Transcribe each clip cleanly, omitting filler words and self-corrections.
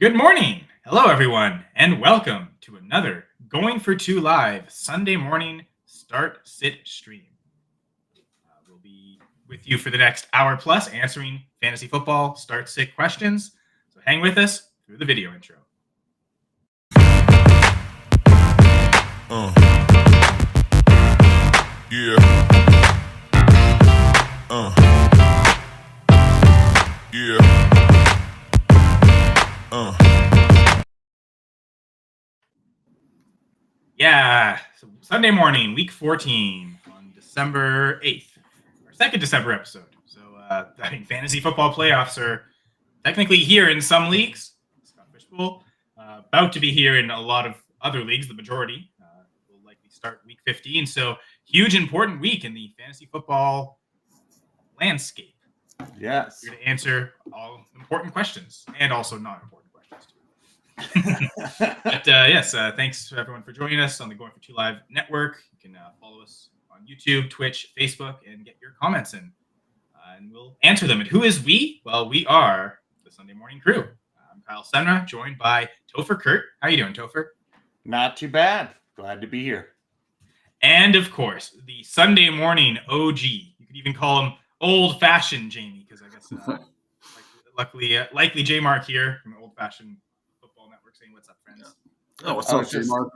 Good morning. Hello, everyone, and welcome to another Going for Two Live Sunday morning start sit stream. We'll be with you for the next hour plus answering fantasy football start sit questions. So hang with us through the video intro. Yeah. Yeah. Yeah, so Sunday morning, week 14 on December 8th, our second December episode. So, fantasy football playoffs are technically here in some leagues. Scott Fishbowl, about to be here in a lot of other leagues, the majority. Will likely start week 15. So, huge, important week in the fantasy football landscape. Yes. Here to answer all important questions and also not important questions, too. But yes, thanks to everyone for joining us on the Going for Two Live network. You can follow us on YouTube, Twitch, Facebook, and get your comments in. And we'll answer them. And who is we? Well, we are the Sunday Morning Crew. I'm Kyle Senra, joined by Topher Kurt. How you doing, Topher? Not too bad. Glad to be here. And of course, the Sunday Morning OG. You could even call him old-fashioned Jamie, because I guess likely J Mark here from old-fashioned football network saying, "What's up, friends?" Oh, what's up, J Mark?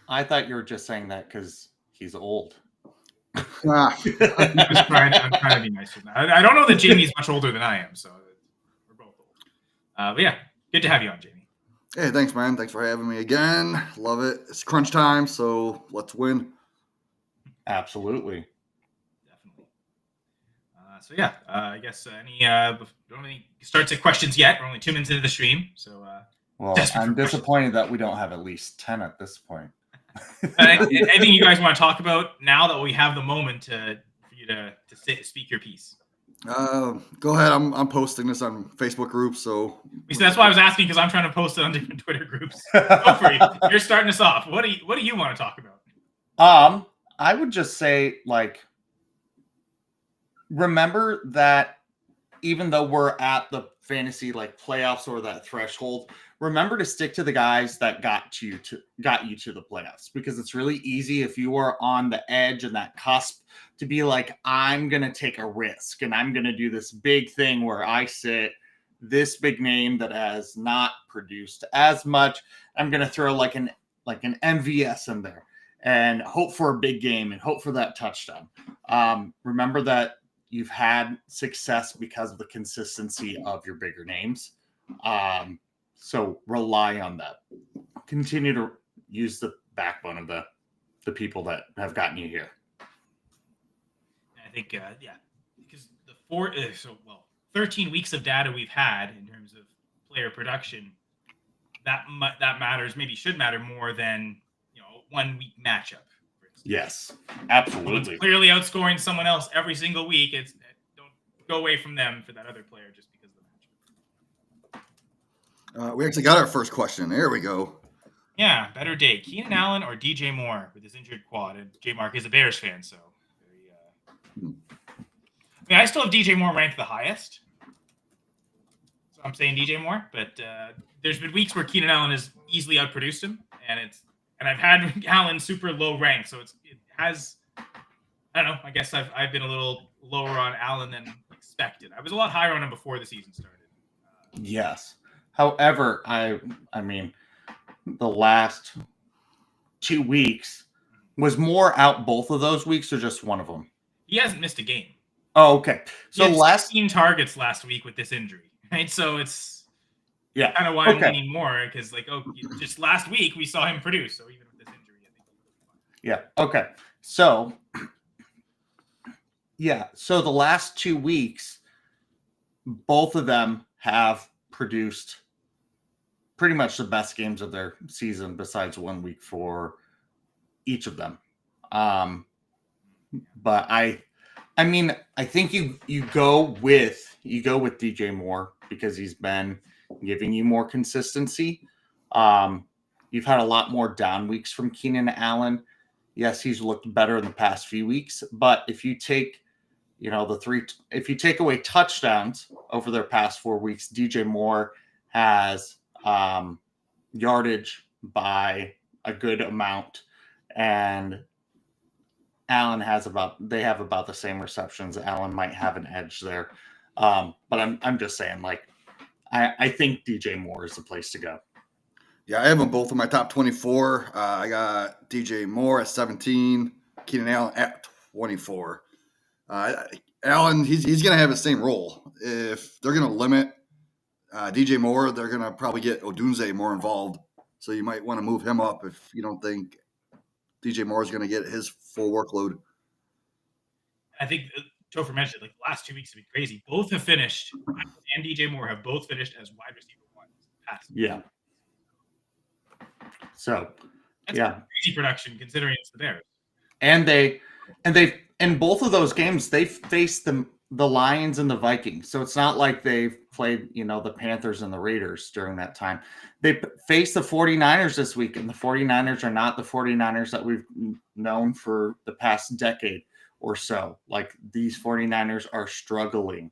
I thought you were just saying that because he's old. I'm trying to be nice with that. I don't know that Jamie's much older than I am, so we're both old. But yeah, good to have you on, Jamie. Hey, thanks, man. Thanks for having me again. Love it. It's crunch time, so let's win. Absolutely. Definitely. I guess don't really start to questions yet. We're only 2 minutes into the stream, so. Well, I'm disappointed that we don't have at least 10 at this point. Anything you guys want to talk about now that we have the moment for you to speak your piece? Go ahead. I'm posting this on Facebook groups, so that's why I was asking, because I'm trying to post it on different Twitter groups. Go for it. You're starting us off. What do you want to talk about? I would just say, remember that even though we're at the fantasy playoffs or that threshold, remember to stick to the guys that got you to the playoffs, because it's really easy if you are on the edge and that cusp to be like, I'm going to take a risk and I'm going to do this big thing where I sit this big name that has not produced as much. I'm going to throw like an MVS in there and hope for a big game and hope for that touchdown. Remember that you've had success because of the consistency of your bigger names. So rely on that. Continue to use the backbone of the people that have gotten you here. I think, because the 13 weeks of data we've had in terms of player production, that should matter more than 1 week matchup. Yes, absolutely. Someone's clearly outscoring someone else every single week. Don't go away from them for that other player just because of the matchup. We actually got our first question. There we go. Yeah, better day, Keenan Allen or DJ Moore with his injured quad? And J Mark is a Bears fan, so I still have DJ Moore ranked the highest. So I'm saying DJ Moore, but there's been weeks where Keenan Allen has easily outproduced him, and I've had Allen super low rank, so it has. I don't know. I guess I've been a little lower on Allen than expected. I was a lot higher on him before the season started. Yes. However, I mean, the last 2 weeks was more out both of those weeks or just one of them? He hasn't missed a game. Oh, okay. So last 16 targets last week with this injury, right? So it's kind of why I'm leaning more, because just last week we saw him produce. So even with this injury, I think he's fine. Yeah. Okay. So So the last 2 weeks, both of them have produced pretty much the best games of their season, besides 1 week for each of them. But I think you go with DJ Moore because he's been giving you more consistency. You've had a lot more down weeks from Keenan Allen. Yes, he's looked better in the past few weeks, but if you take if you take away touchdowns over their past 4 weeks, DJ Moore has yardage by a good amount, and Allen have about the same receptions. Allen might have an edge there, but I'm just saying, like, I think DJ Moore is the place to go. Yeah, I have them both in my top 24. I got DJ Moore at 17, Keenan Allen at 24. Allen, he's going to have the same role. If they're going to limit DJ Moore, they're going to probably get Odunze more involved. So you might want to move him up if you don't think DJ Moore is going to get his full workload. I think Topher mentioned, like, the last 2 weeks have been crazy. Both have finished, and DJ Moore have both finished as wide receiver one. Yeah. So, that's crazy production considering it's the Bears. And they in both of those games they faced the Lions and the Vikings. So it's not like they've played, the Panthers and the Raiders during that time. They faced the 49ers this week, and the 49ers are not the 49ers that we've known for the past decade or so. Like, these 49ers are struggling.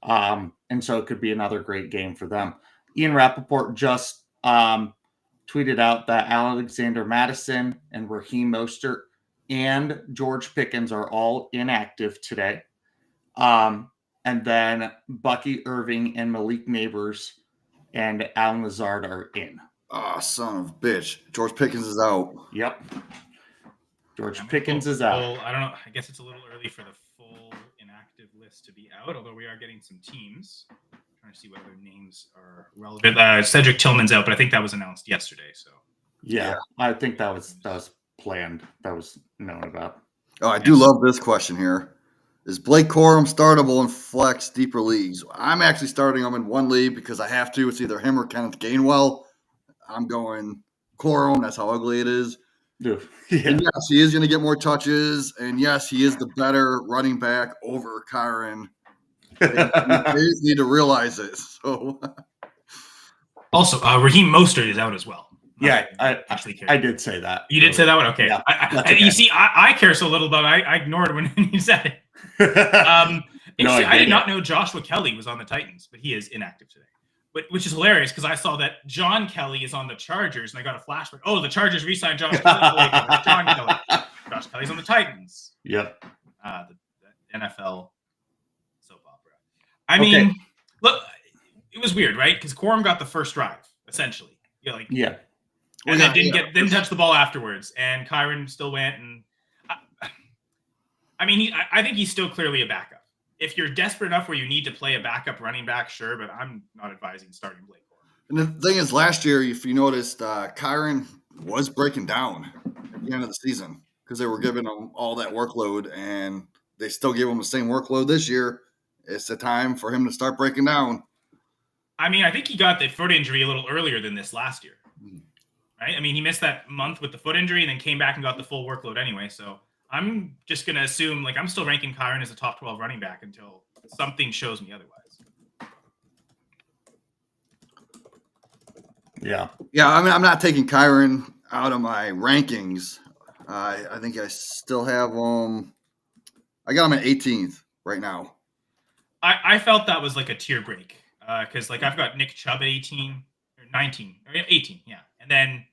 And so it could be another great game for them. Ian Rappaport just tweeted out that Alexander Madison and Raheem Mostert and George Pickens are all inactive today. And then Bucky Irving and Malik Neighbors and Alan Lazard are in. Oh, son of a bitch. George Pickens is out. Yep. George Pickens is out. I don't know. I guess it's a little early for the full inactive list to be out, although we are getting some teams. I'm trying to see what other names are relevant. Cedric Tillman's out, but I think that was announced yesterday. So yeah. I think that was planned. That was known about. Oh, I do love this question here. Is Blake Corum startable in flex deeper leagues? I'm actually starting him in one league because I have to. It's either him or Kenneth Gainwell. I'm going Corum. That's how ugly it is. Yeah. And yes, he is going to get more touches. And yes, he is the better running back over Kyron. They just need to realize it. So, also, Raheem Mostert is out as well. Yeah, I did say that. You did say that one? Okay. Yeah, okay. You see, I care so little about it. I ignored when you said it. I did not know Joshua Kelly was on the Titans, but he is inactive today. Which is hilarious because I saw that John Kelly is on the Chargers, and I got a flashback. Oh, the Chargers re-signed Josh Kelly. John Kelly. Josh Kelly's on the Titans. Yep. The NFL soap opera. I mean, look, it was weird, right? Because Corum got the first drive, essentially. Yeah. And then didn't touch the ball afterwards, and Kyron still went. And I think he's still clearly a backup. If you're desperate enough where you need to play a backup running back, sure, but I'm not advising starting Blake Corum. And the thing is, last year, if you noticed, Kyron was breaking down at the end of the season because they were giving him all that workload, and they still give him the same workload this year. It's the time for him to start breaking down. I mean, I think he got the foot injury a little earlier than this last year. Right? I mean, he missed that month with the foot injury and then came back and got the full workload anyway. So I'm just going to assume, I'm still ranking Kyron as a top 12 running back until something shows me otherwise. Yeah. Yeah, I mean, I'm not taking Kyron out of my rankings. I think I still have him. I got him at 18th right now. I felt that was like a tier break because I've got Nick Chubb at 18 or 19 or 18. Yeah. And then,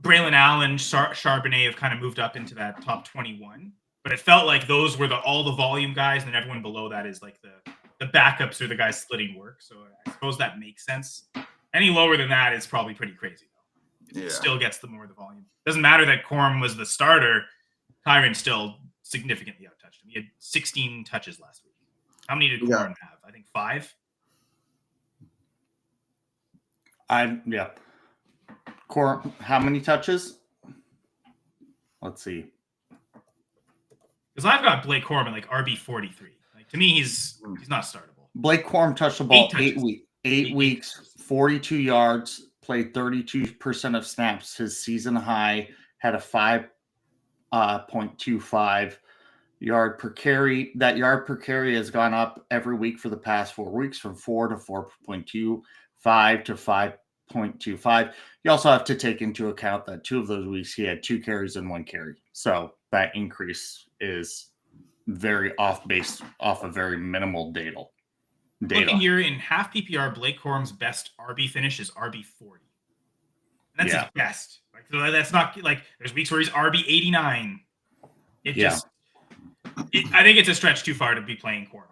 Braylon Allen, Charbonnet have kind of moved up into that top 21. But it felt like those were all the volume guys, and then everyone below that is like the backups or the guys splitting work. So I suppose that makes sense. Any lower than that is probably pretty crazy, though. Yeah. It still gets the more the volume. Doesn't matter that Corum was the starter. Kyron still significantly outtouched him. He had 16 touches last week. How many did Corum have? I think 5. Corum, how many touches? Let's see. Because I've got Blake Corum at RB 43. To me, he's not startable. Blake Corum touched the ball 8 weeks, 42 yards, played 32% of snaps. His season high had a 5.25 yard per carry. That yard per carry has gone up every week for the past 4 weeks, from 4 to 4.2, 5 to 5.25. You also have to take into account that 2 of those weeks he had 2 carries and 1 carry. So that increase is very based off a very minimal data. Looking here in half PPR, Blake Corum's best RB finish is RB 40. And that's his best. Like, so that's not like there's weeks where he's RB 89. I think it's a stretch too far to be playing Corum.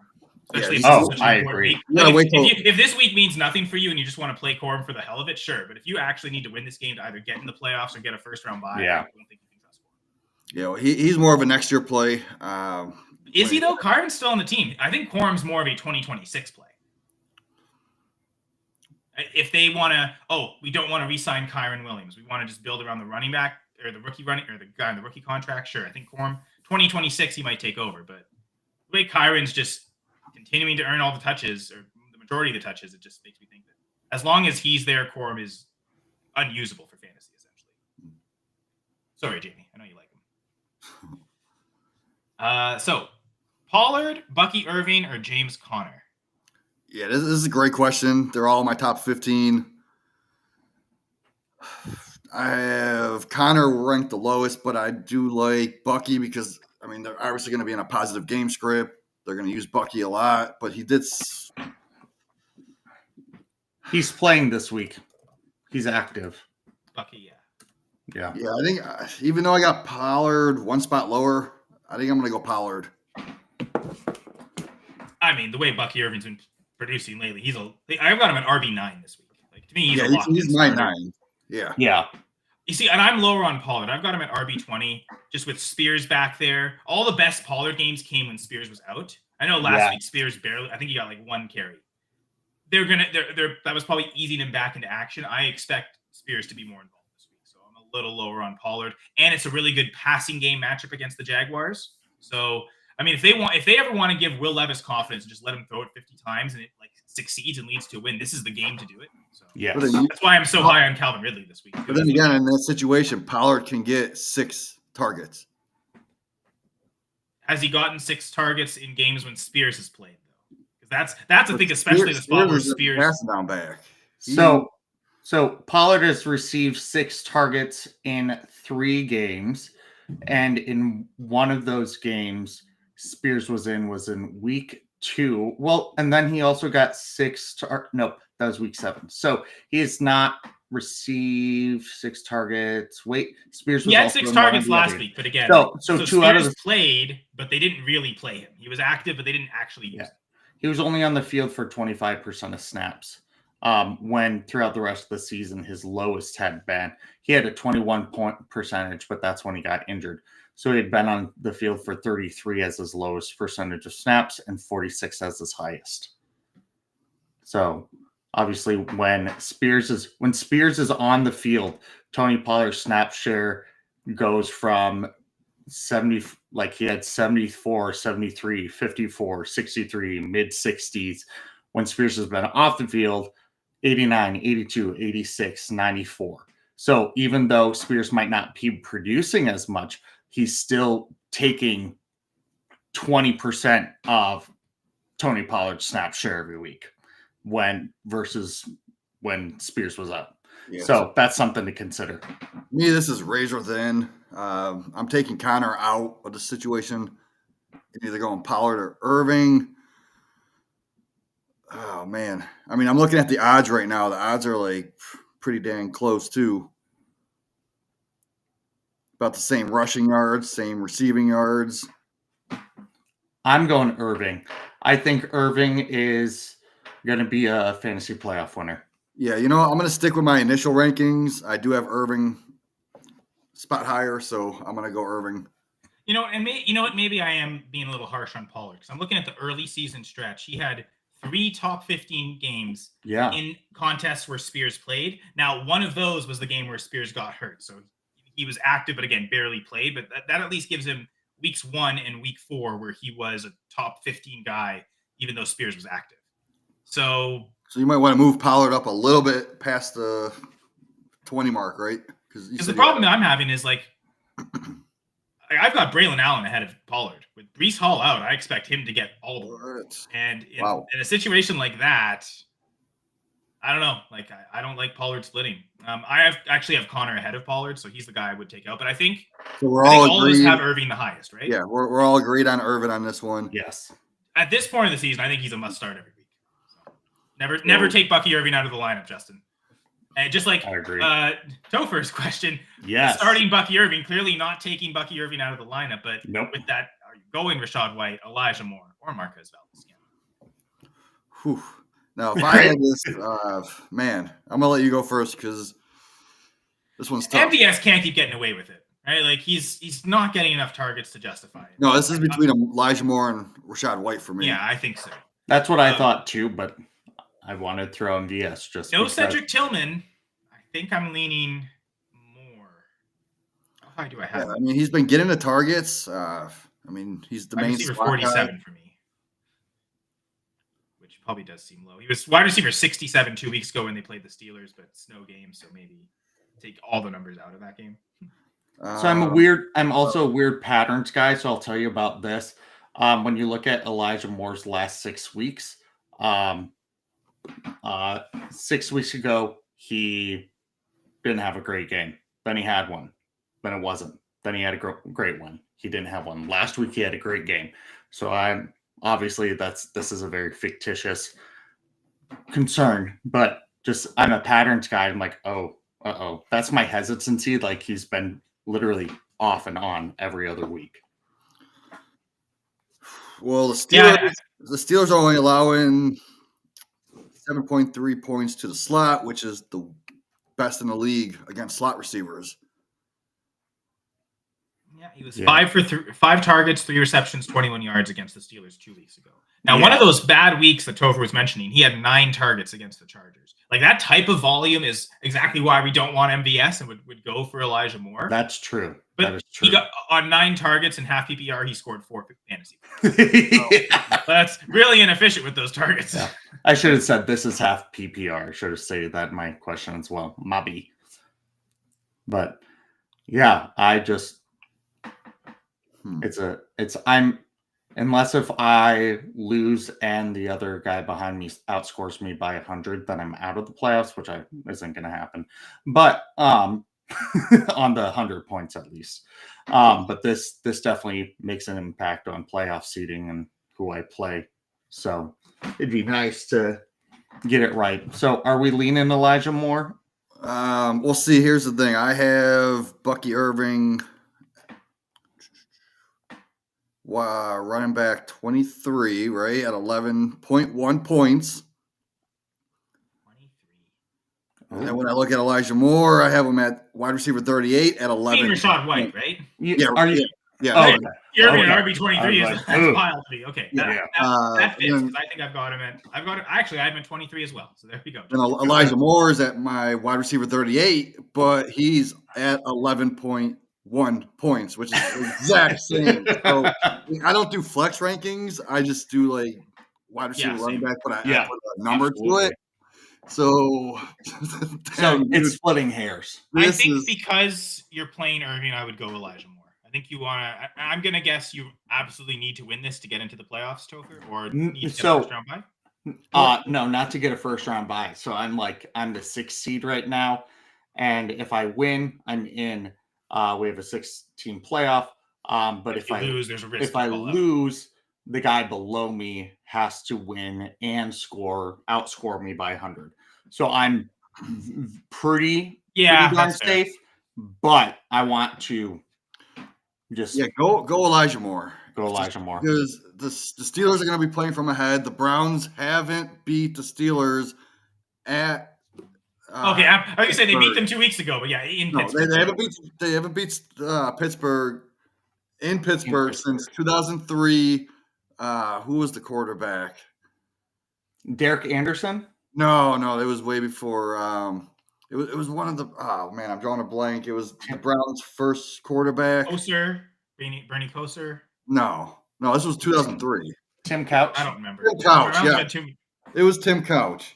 Especially if it's such an important agree. week. Like if this week means nothing for you and you just want to play Corum for the hell of it, sure. But if you actually need to win this game to either get in the playoffs or get a first round bye, I don't think you can trust Corum. He's more of a next year play. Is he though? Kyron's still on the team. I think Corum's more of a 2026 play. If they want to, we don't want to re-sign Kyron Williams. We want to just build around the running back or the rookie running or the guy on the rookie contract. Sure, I think Corum 2026 he might take over, but the way Kyron's just continuing to earn all the touches or the majority of the touches, it just makes me think that as long as he's there, Corum is unusable for fantasy essentially. Sorry, Jamie, I know you like him. So Pollard, Bucky Irving, or James Conner? Yeah, this is a great question. They're all in my top 15. I have Connor ranked the lowest, but I do like Bucky because, they're obviously going to be in a positive game script. They're going to use Bucky a lot, but he's playing this week. He's active. Bucky, yeah. Yeah, I think even though I got Pollard one spot lower, I think I'm going to go Pollard. The way Bucky Irving's been producing lately, I've got him at RB9 this week. Like to me, he's a lot. He's my 9. Yeah. You see, and I'm lower on Pollard. I've got him at RB20, just with Spears back there. All the best Pollard games came when Spears was out. I know last week Spears barely. I think he got like one carry. That was probably easing him back into action. I expect Spears to be more involved this week, so I'm a little lower on Pollard. And it's a really good passing game matchup against the Jaguars. So if they ever want to give Will Levis confidence and just let him throw it 50 times and it succeeds and leads to a win, this is the game to do it. So that's why I'm so high on Calvin Ridley this week. But then again, in that situation, Pollard can get 6 targets. Has he gotten 6 targets in games when Spears has played though? Because that's the thing, especially the spot where Spears passing down back. So Pollard has received 6 targets in 3 games, and in one of those games Spears was in week 2. Well, and then he also got 6 that was week 7. So he has not received 6 targets. Spears was he had 6 targets last week, but again, so 2 Spears out of played, but they didn't really play him. He was active, but they didn't actually use him. He was only on the field for 25% of snaps. When throughout the rest of the season, his lowest had been, he had a 21-point percentage, but that's when he got injured. So he had been on the field for 33 as his lowest percentage of snaps and 46 as his highest. So obviously when Spears is on the field, Tony Pollard's snap share goes from 70, like he had 74, 73, 54, 63, mid 60s. When Spears has been off the field, 89, 82, 86, 94. So even though Spears might not be producing as much, he's still taking 20% of Tony Pollard's snap share every week versus when Spears was up. Yeah, so that's something to consider. Me, this is razor thin. I'm taking Connor out of the situation. Either going Pollard or Irving. Oh, man. I'm looking at the odds right now. The odds are pretty dang close, too. About the same rushing yards, same receiving yards. I'm going Irving. I think Irving is going to be a fantasy playoff winner. Yeah, I'm going to stick with my initial rankings. I do have Irving spot higher, so I'm going to go Irving. Maybe I am being a little harsh on Pollard because I'm looking at the early season stretch. He had 3 top 15 games in contests where Spears played. Now, one of those was the game where Spears got hurt. So he was active, but again, barely played. But that at least gives him weeks 1 and week 4 where he was a top 15 guy, even though Spears was active. So you might want to move Pollard up a little bit past the 20 mark, right? Because the problem that I'm having is I've got Braylon Allen ahead of Pollard. With Breece Hall out, I expect him to get all the work. And in a situation like that, I don't know. I don't like Pollard splitting. I actually have Connor ahead of Pollard, so he's the guy I would take out. But I think we're all of us have Irving the highest, right? Yeah, we're all agreed on Irvin on this one. Yes. At this point of the season, I think he's a must-start every week. Never take Bucky Irving out of the lineup, Justin. And just like I agree. Topher's question, Yes. starting Bucky Irving, clearly not taking Bucky Irving out of the lineup, but Nope. with that, are you going Rashad White, Elijah Moore, or Marquez Valdez? Whew. Now, if I had this, man, I'm gonna let you go first because this one's tough. MVS can't keep getting away with it, right? Like he's not getting enough targets to justify it. No, this is between Elijah Moore and Rashad White for me. Yeah, I think so. That's what I thought too, but I wanted to throw MVS just No because. Cedric Tillman. I think I'm leaning more. How high do I have? Yeah, I mean, he's been getting the targets. I mean, he's the Wide main receiver slot 47 guy. for me, which probably does seem low. He was wide receiver 67 2 weeks ago when they played the Steelers, but snow game, so maybe take all the numbers out of that game. So I'm also a weird patterns guy, so I'll tell you about this. When you look at Elijah Moore's last 6 weeks, 6 weeks ago, he didn't have a great game. Then he had one. Then it wasn't. Then he had a great one. He didn't have one. Last week, he had a great game. So I'm obviously this is a very fictitious concern, but just I'm a patterns guy. I'm like, that's my hesitancy. Like he's been literally off and on every other week. Well, the Steelers are only allowing 7.3 points to the slot, which is the best in the league against slot receivers. Yeah, he was 5 targets, 3 receptions, 21 yards against the Steelers 2 weeks ago. Now, one of those bad weeks that Topher was mentioning, he had 9 targets against the Chargers. Like that type of volume is exactly why we don't want MVS and would go for Elijah Moore. That's true. But that is true. He got on 9 targets and half PPR, he scored 4 fantasy. That's really inefficient with those targets. Yeah. I should have said this is half PPR. I should have stated that in my question as well. Mobby. But yeah, I just unless if I lose and the other guy behind me outscores me by 100, then I'm out of the playoffs, which isn't going to happen. But on the 100 points at least. But this definitely makes an impact on playoff seeding and who I play. So it'd be nice to get it right. So are we leaning Elijah Moore? We'll see. Here's the thing. I have Bucky Irving, running back 23, right, at 11.1 points. 23. And then when I look at Elijah Moore, I have him at wide receiver 38 at 11. Rashad White, right? Yeah. Oh, you're in RB23 is like, wild to me. Okay, that fits because I think I've got him at. I have him at 23 as well. So there we go. And Elijah Moore is at my wide receiver 38, but he's at 11.1 points, which is the exact same. So I don't do flex rankings. I just do like wide receiver running back, but I put a number to it. So it's splitting hairs. I think because you're playing Irving, I would go Elijah Moore. I think you want to. I'm going to guess you absolutely need to win this to get into the playoffs, Topher, or need to get a first round bye? No, not to get a first round bye. So I'm the 6th seed right now. And if I win, I'm in. We have a 6-team playoff. But if I lose, there's a risk. If I lose, the guy below me has to win and outscore me by 100. So I'm pretty darn safe. But I want to just go Elijah Moore. Go Elijah Moore. Because the Steelers are going to be playing from ahead. The Browns haven't beat the Steelers at. Okay, I was gonna say they beat them 2 weeks ago, but Pittsburgh. They haven't beat Pittsburgh in Pittsburgh since 2003. Who was the quarterback? Derek Anderson? No, it was way before. It was one of the. Oh man, I'm drawing a blank. It was the Browns' first quarterback. Bernie Kosar. No, this was 2003. Tim Couch. I don't remember. Tim Couch. It was Tim Couch.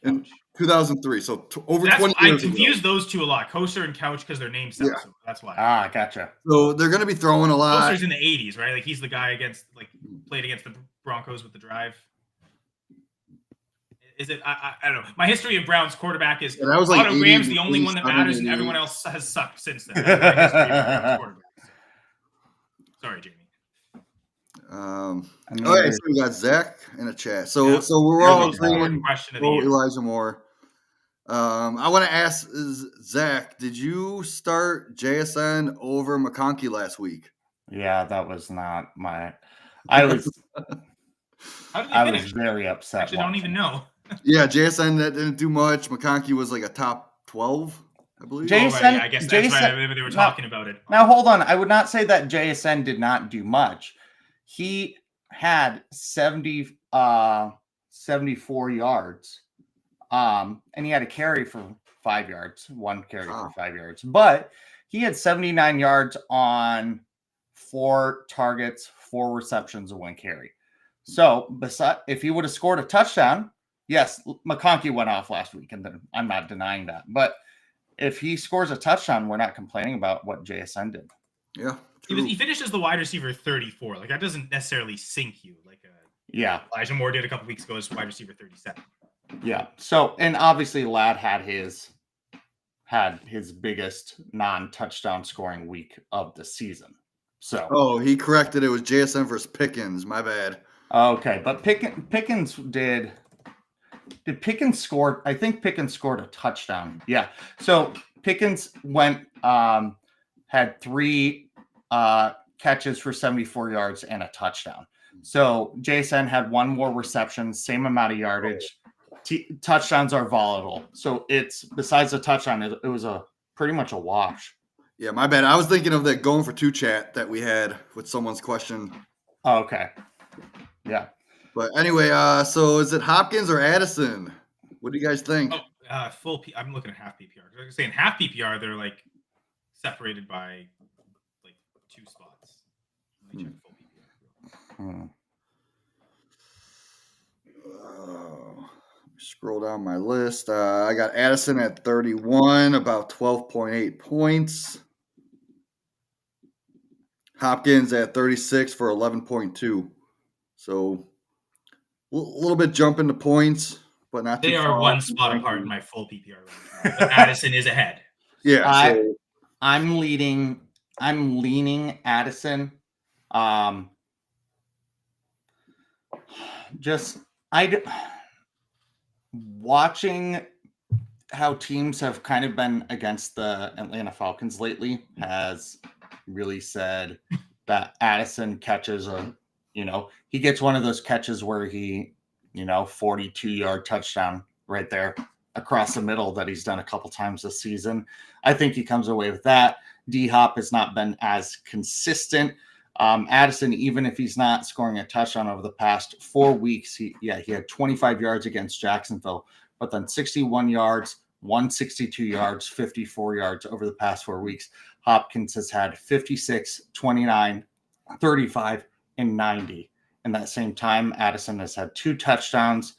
In 2003. So over 20 years I confuse those two a lot, Kosar and Couch, because their names sound so that's why. Gotcha. So they're going to be throwing a lot. Kosar's in the 80s, right? Like he's the guy played against the Broncos with the drive. Is it? I don't know. My history of Browns quarterback is Otto Graham's the only one that matters, and everyone else has sucked since then. Sorry, Jamie. Okay, so we got Zach in the chat. So Yeah. so we're That all was the important agreeing. question of the Oh, year. Elijah Moore. I want to ask Zach, did you start JSN over McConkey last week? Yeah, that was not my. I was How did they I finish? was very upset. Actually, don't even know. Yeah, JSN that didn't do much. McConkey was like a top 12, I believe. Jason- Oh, right, yeah, I guess that's Jason- right. They were talking about it. Now hold on. I would not say that JSN did not do much. He had 74 yards. And he had a carry for 5 yards, one carry for 5 yards. But he had 79 yards on 4 targets, 4 receptions, and 1 carry. So if he would have scored a touchdown, yes, McConkey went off last week, and then I'm not denying that. But if he scores a touchdown, we're not complaining about what JSN did. Yeah, He finished as the wide receiver 34. Like, that doesn't necessarily sink you. Like, Elijah Moore did a couple weeks ago as wide receiver 37. Yeah. So, and obviously Ladd had his biggest non-touchdown scoring week of the season. So he corrected it was JSN versus Pickens. My bad. Okay, but Pickens did Pickens score? I think Pickens scored a touchdown. Yeah. So Pickens had 3 catches for 74 yards and a touchdown. So JSN had 1 more reception, same amount of yardage. Touchdowns are volatile. So it's besides the touchdown, it was pretty much a wash. Yeah, my bad. I was thinking of that going for 2 chat that we had with someone's question. Oh, okay. Yeah. But anyway, so is it Hopkins or Addison? What do you guys think? I'm looking at half PPR. I was saying half PPR, they're like separated by like 2 spots. Let me check full PPR. Scroll down my list. I got Addison at 31, about 12.8 points. Hopkins at 36 for 11.2. So a little bit jump into points, but not too They far are 1 spot apart in my full PPR. But Addison is ahead. Yeah. I'm leaning Addison. Watching how teams have kind of been against the Atlanta Falcons lately has really said that Addison catches he gets one of those catches where he, 42-yard touchdown right there across the middle that he's done a couple times this season. I think he comes away with that. D-Hop has not been as consistent. Addison, even if he's not scoring a touchdown over the past 4 weeks, he had 25 yards against Jacksonville, but then 61 yards, 162 yards, 54 yards over the past 4 weeks. Hopkins has had 56, 29, 35, and 90. In that same time, Addison has had 2 touchdowns.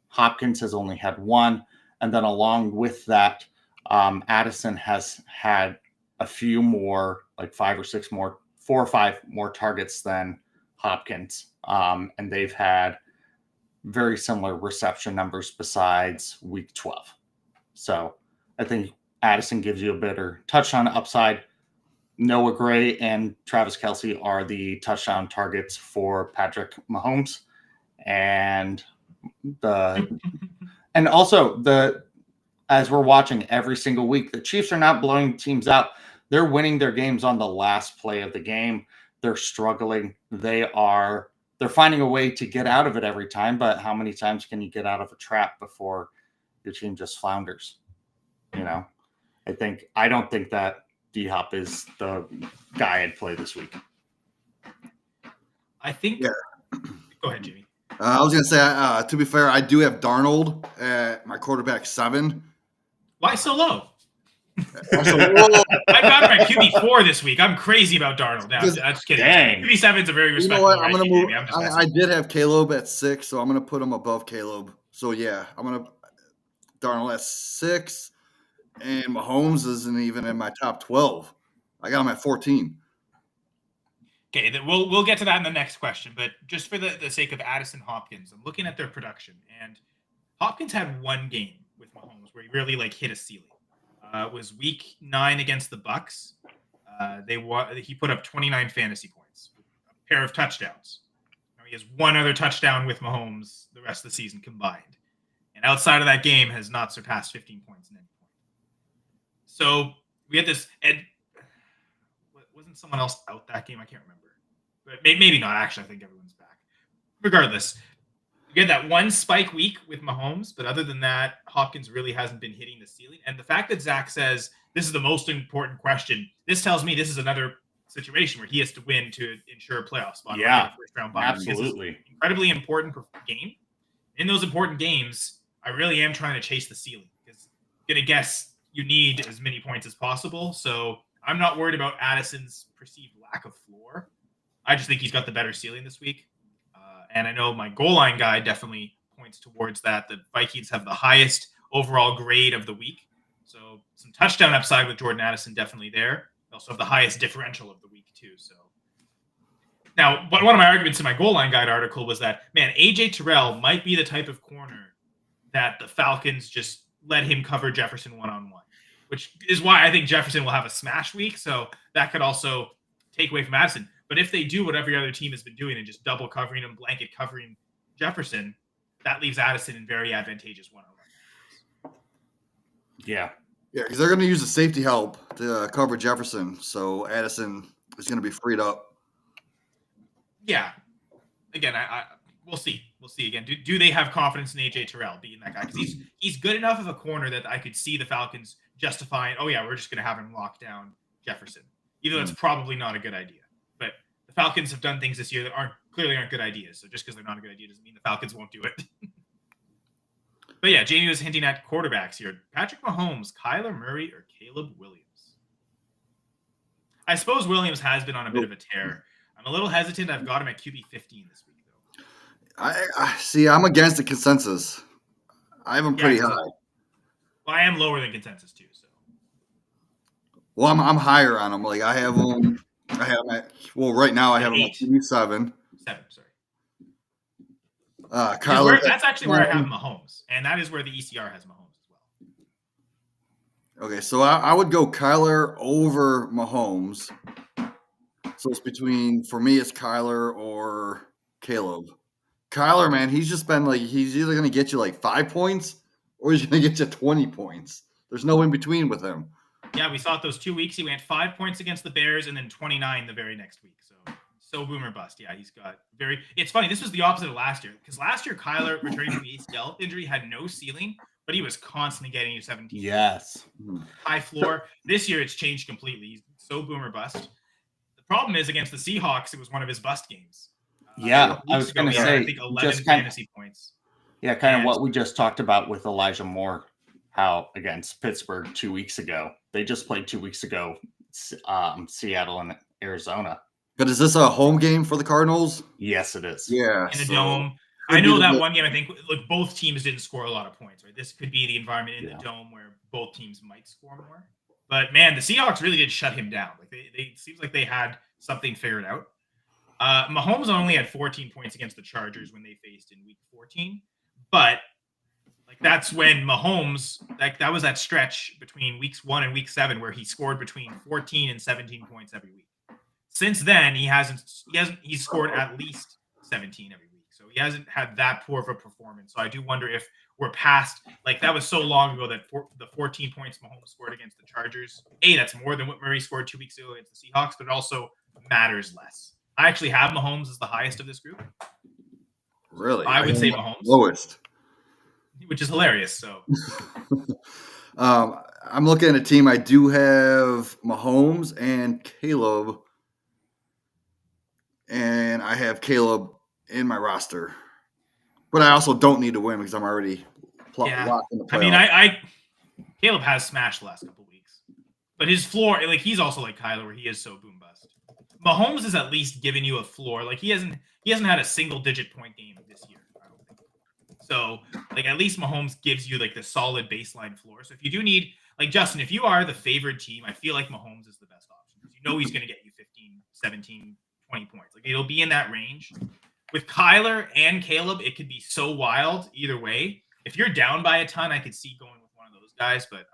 Hopkins has only had 1. And then along with that, Addison has had a few more, like 4 or 5 more targets than Hopkins. And they've had very similar reception numbers besides week 12. So I think Addison gives you a better touchdown upside. Noah Gray and Travis Kelce are the touchdown targets for Patrick Mahomes. And as we're watching every single week, the Chiefs are not blowing teams out. They're winning their games on the last play of the game. They're struggling. They're finding a way to get out of it every time, but how many times can you get out of a trap before your team just flounders? I don't think that D-Hop is the guy I'd play this week. I think. Yeah. Go ahead, Jamie. I was going to say, to be fair, I do have Darnold at my quarterback 7. Why so low? I got him at QB4 this week. I'm crazy about Darnold. No, I'm just kidding. Dang. QB7 is a very respectable. You know what? I'm going to move. Jamie. I did have Caleb at 6, so I'm going to put him above Caleb. So, yeah, I'm going to Darnold at 6, and Mahomes isn't even in my top 12. I got him at 14. Okay, then we'll get to that in the next question, but just for the sake of Addison Hopkins, I'm looking at their production, and Hopkins had 1 game with Mahomes where he really hit a ceiling. It was week 9 against the Bucks. He put up 29 fantasy points, a pair of touchdowns. He has one other touchdown with Mahomes the rest of the season combined. And outside of that game has not surpassed 15 points in any point. So we had this, and wasn't someone else out that game? I can't remember. But maybe not. Actually, I think everyone's back. Regardless, we had that one spike week with Mahomes, but other than that, Hopkins really hasn't been hitting the ceiling. And the fact that Zach says this is the most important question, this tells me this is another situation where he has to win to ensure a playoff spot. Yeah, first round bye. absolutely. Incredibly important game. In those important games, I really am trying to chase the ceiling because I'm going to guess you need as many points as possible. So I'm not worried about Addison's perceived lack of floor. I just think he's got the better ceiling this week. And I know my goal line guy definitely points towards that. The Vikings have the highest overall grade of the week. So some touchdown upside with Jordan Addison definitely there. They also have the highest differential of the week too. So now, one of my arguments in my goal line guide article was that, man, AJ Terrell might be the type of corner that the Falcons just let him cover Jefferson one-on-one, which is why I think Jefferson will have a smash week. So that could also take away from Addison. But if they do what every other team has been doing and just double covering him, blanket covering Jefferson, that leaves Addison in very advantageous one-on-one. Yeah. Yeah, because they're going to use the safety help to cover Jefferson. So Addison is going to be freed up. Yeah. Again, we'll see. We'll see again. Do they have confidence in AJ Terrell being that guy? Because he's good enough of a corner that I could see the Falcons justifying, oh, yeah, we're just going to have him lock down Jefferson. Even though it's probably not a good idea. But the Falcons have done things this year that clearly aren't good ideas. So just because they're not a good idea doesn't mean the Falcons won't do it. But yeah, Jamie was hinting at quarterbacks here. Patrick Mahomes, Kyler Murray, or Caleb Williams? I suppose Williams has been on a bit of a tear. I'm a little hesitant. I've got him at QB 15 this week, though. I see. I'm against the consensus. I have him pretty high. Well, I am lower than consensus too. So. Well, I'm higher on him. Like I have him. Right now I have him at QB 7. 7, sorry. Kyler. That's actually where I have Mahomes, and that is where the ECR has Mahomes as well. Okay, so I would go Kyler over Mahomes. So it's for me, it's Kyler or Caleb. Kyler, man, he's just been he's either going to get you 5 points or he's going to get you 20 points. There's no in between with him. Yeah, we saw it those 2 weeks. He went 5 points against the Bears and then 29 the very next week. So boomer bust. Yeah, he's got it's funny. This was the opposite of last year because last year Kyler returning from the ACL injury had no ceiling, but he was constantly getting you 17. Yes. High floor. This year it's changed completely. He's so boomer bust. The problem is against the Seahawks, it was one of his bust games. I was going to say, I think 11 fantasy points. Yeah, kind of what we just talked about with Elijah Moore, how against Pittsburgh 2 weeks ago. They just played 2 weeks ago, Seattle and Arizona. But is this a home game for the Cardinals? Yes, it is. Yeah. In a dome. I know that one game, I think, both teams didn't score a lot of points, right? This could be the environment in the dome where both teams might score more. But, man, the Seahawks really did shut him down. It seems like they had something figured out. Mahomes only had 14 points against the Chargers when they faced in Week 14. But that's when Mahomes, that was that stretch between Weeks 1 and Week 7 where he scored between 14 and 17 points every week. Since then, he's scored at least 17 every week. So he hasn't had that poor of a performance. So I do wonder if we're past, that was so long ago that the 14 points Mahomes scored against the Chargers, that's more than what Murray scored 2 weeks ago against the Seahawks, but it also matters less. I actually have Mahomes as the highest of this group. Really? I would say Mahomes. Lowest. Which is hilarious. So I'm looking at a team. I do have Mahomes and Caleb. And I have Caleb in my roster. But I also don't need to win because I'm already locked in the playoffs. I mean, Caleb has smashed the last couple of weeks. But his floor, he's also like Kyler where he is so boom bust. Mahomes is at least giving you a floor. He hasn't had a single digit point game this year, I don't think. So, at least Mahomes gives you the solid baseline floor. So if you do need, Justin, if you are the favored team, I feel like Mahomes is the best option because he's going to get you 15, 17, 20 points. It'll be in that range. With Kyler and Caleb, it could be so wild either way. If you're down by a ton, I could see going with one of those guys, but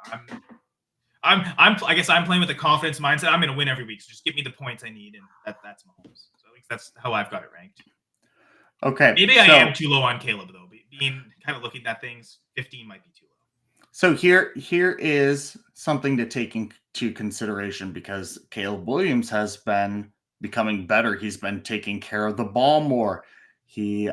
I guess I'm playing with a confidence mindset. I'm going to win every week, so just give me the points I need, and that's Mahomes. So at least that's how I've got it ranked. Okay. Maybe I am too low on Caleb, though. Being kind of looking at things, 15 might be too low. So here is something to take into consideration because Caleb Williams has been becoming better. He's been taking care of the ball more. He's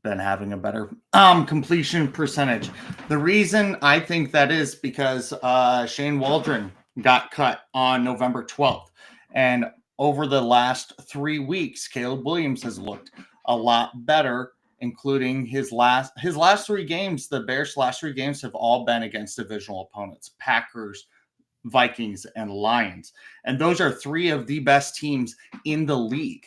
been having a better completion percentage. The reason I think that is because Shane Waldron got cut on November 12th. And over the last 3 weeks, Caleb Williams has looked a lot better, including his last 3 games. The Bears' last 3 games have all been against divisional opponents: Packers, Vikings, and Lions. And those are 3 of the best teams in the league.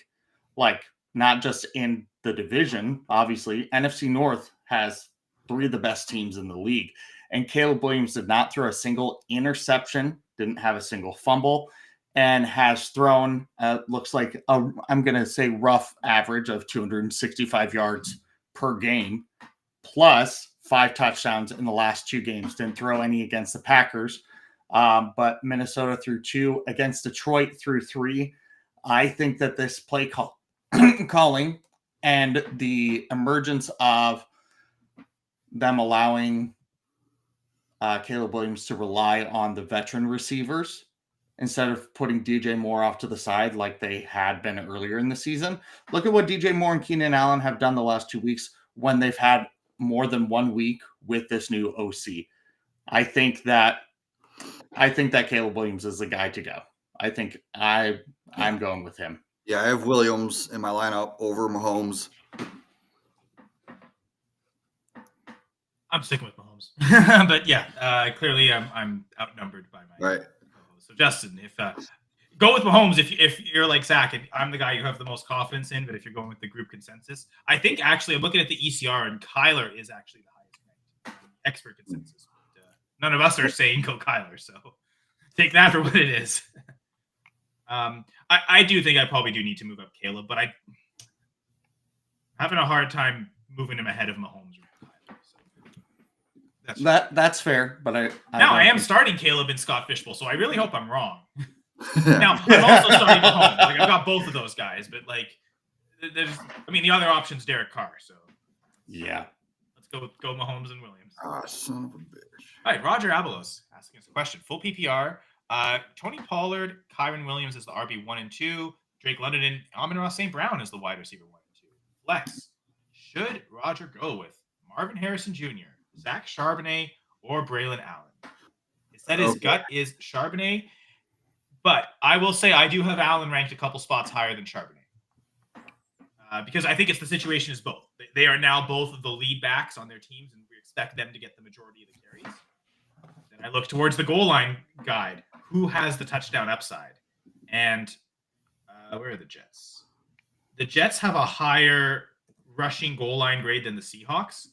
Like, not just in the division, obviously. NFC North has 3 of the best teams in the league. And Caleb Williams did not throw a single interception, didn't have a single fumble, and has thrown, looks like, I'm going to say rough average of 265 yards per game, plus 5 touchdowns in the last 2 games. Didn't throw any against the Packers, but Minnesota threw 2, against Detroit threw 3. I think that this play calling and the emergence of them allowing Caleb Williams to rely on the veteran receivers instead of putting DJ Moore off to the side like they had been earlier in the season. Look at what DJ Moore and Keenan Allen have done the last 2 weeks when they've had more than 1 week with this new OC. I think that Caleb Williams is the guy to go. I think I'm going with him. Yeah, I have Williams in my lineup over Mahomes. I'm sticking with Mahomes. But yeah, clearly I'm outnumbered by my Right. co-host. So Justin, if go with Mahomes if you're like Zach and I'm the guy you have the most confidence in, but if you're going with the group consensus, I think actually I'm looking at the ECR and Kyler is actually the highest ranked expert consensus. But, none of us are saying go Kyler, so take that for what it is. I do think I probably do need to move up Caleb, but I'm having a hard time moving him ahead of Mahomes. That's fair, but I am starting Caleb in Scott Fishbowl, so I really hope I'm wrong. Now I'm also starting Mahomes. Like I've got both of those guys, but like, the other option's Derek Carr. So yeah, let's go Mahomes and Williams. Ah, son of a bitch. All right, Roger Abelos asking us a question. Full PPR. Tony Pollard, Kyron Williams is the RB 1 and 2. Drake London and Amon-Ra St. Brown is the wide receiver 1 and 2. Flex. Should Roger go with Marvin Harrison Jr., Zach Charbonnet, or Braylon Allen? He said his gut is Charbonnet, but I will say I do have Allen ranked a couple spots higher than Charbonnet. Because I think it's the situation is both. They are now both of the lead backs on their teams, and we expect them to get the majority of the carries. Then I look towards the goal line guide. Who has the touchdown upside? And where are the Jets? The Jets have a higher rushing goal line grade than the Seahawks.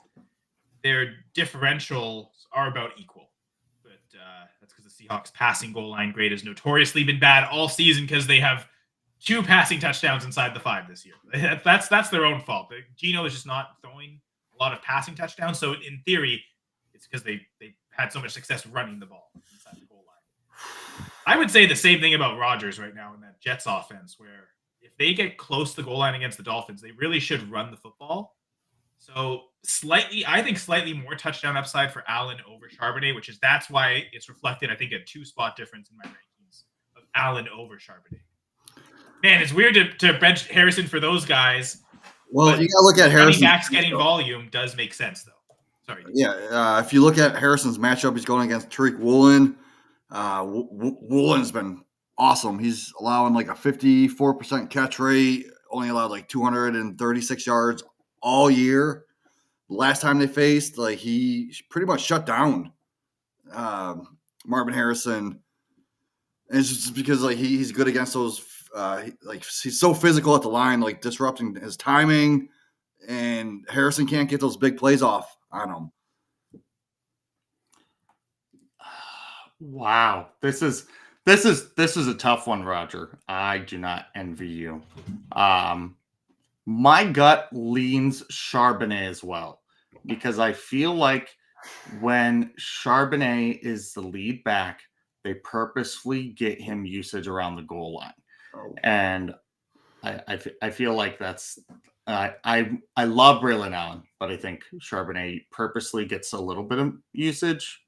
Their differentials are about equal. But that's because the Seahawks' passing goal line grade has notoriously been bad all season because they have 2 passing touchdowns inside the 5 this year. That's their own fault. Geno is just not throwing a lot of passing touchdowns. So in theory, it's because they had so much success running the ball inside the goal line. I would say the same thing about Rodgers right now in that Jets offense, where if they get close to the goal line against the Dolphins, they really should run the football. So I think slightly more touchdown upside for Allen over Charbonnet, that's why it's reflected, I think, a 2-spot difference in my rankings of Allen over Charbonnet. Man, it's weird to bench Harrison for those guys. Well, you got to look at Harrison. Running backs getting volume does make sense, though. Sorry. Yeah, if you look at Harrison's matchup, he's going against Tariq Woolen. Woolen's been awesome. He's allowing like a 54% catch rate, only allowed like 236 yards all year. Last time they faced, like he pretty much shut down Marvin Harrison. And it's just because like he's good against those. Like he's so physical at the line, like disrupting his timing, and Harrison can't get those big plays off on him. Wow, this is a tough one, Roger. I do not envy you. My gut leans Charbonnet as well, because I feel like when Charbonnet is the lead back, they purposefully get him usage around the goal line. And I feel like that's I love Braylon Allen, but I think Charbonnet purposely gets a little bit of usage.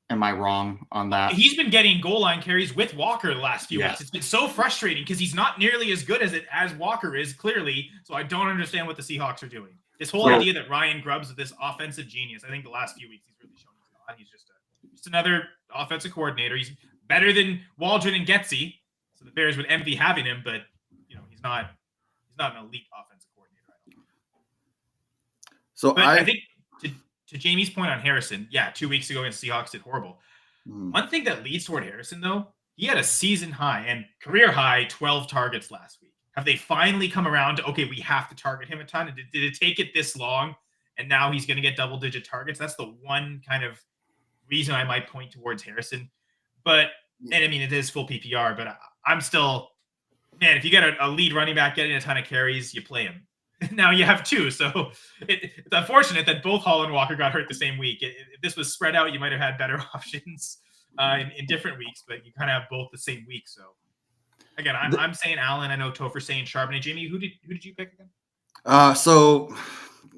Am I wrong on that? He's been getting goal line carries with Walker the last few weeks. It's been so frustrating because he's not nearly as good as Walker is, clearly. So I don't understand what the Seahawks are doing. This whole idea that Ryan Grubbs is this offensive genius, I think the last few weeks he's really shown he's not. He's just another offensive coordinator. He's better than Waldron and Getsy, so the Bears would envy having him, but he's not an elite offensive coordinator. I don't think. So I think to Jamie's point on Harrison, 2 weeks ago against Seahawks did horrible. One thing that leads toward Harrison, though, he had a season high and career high 12 targets last week. Have they finally come around to, okay, we have to target him a ton? Did it take it this long? And now he's going to get double-digit targets? That's the one kind of reason I might point towards Harrison. But, and I mean, it is full PPR, but I'm still, man, if you get a lead running back getting a ton of carries, you play him. Now you have two. So it's unfortunate that both Hall and Walker got hurt the same week. If this was spread out, you might have had better options in different weeks, but you kind of have both the same week. So again, I'm saying Allen. I know Topher saying Charbonnet. Jamie, who did you pick again? So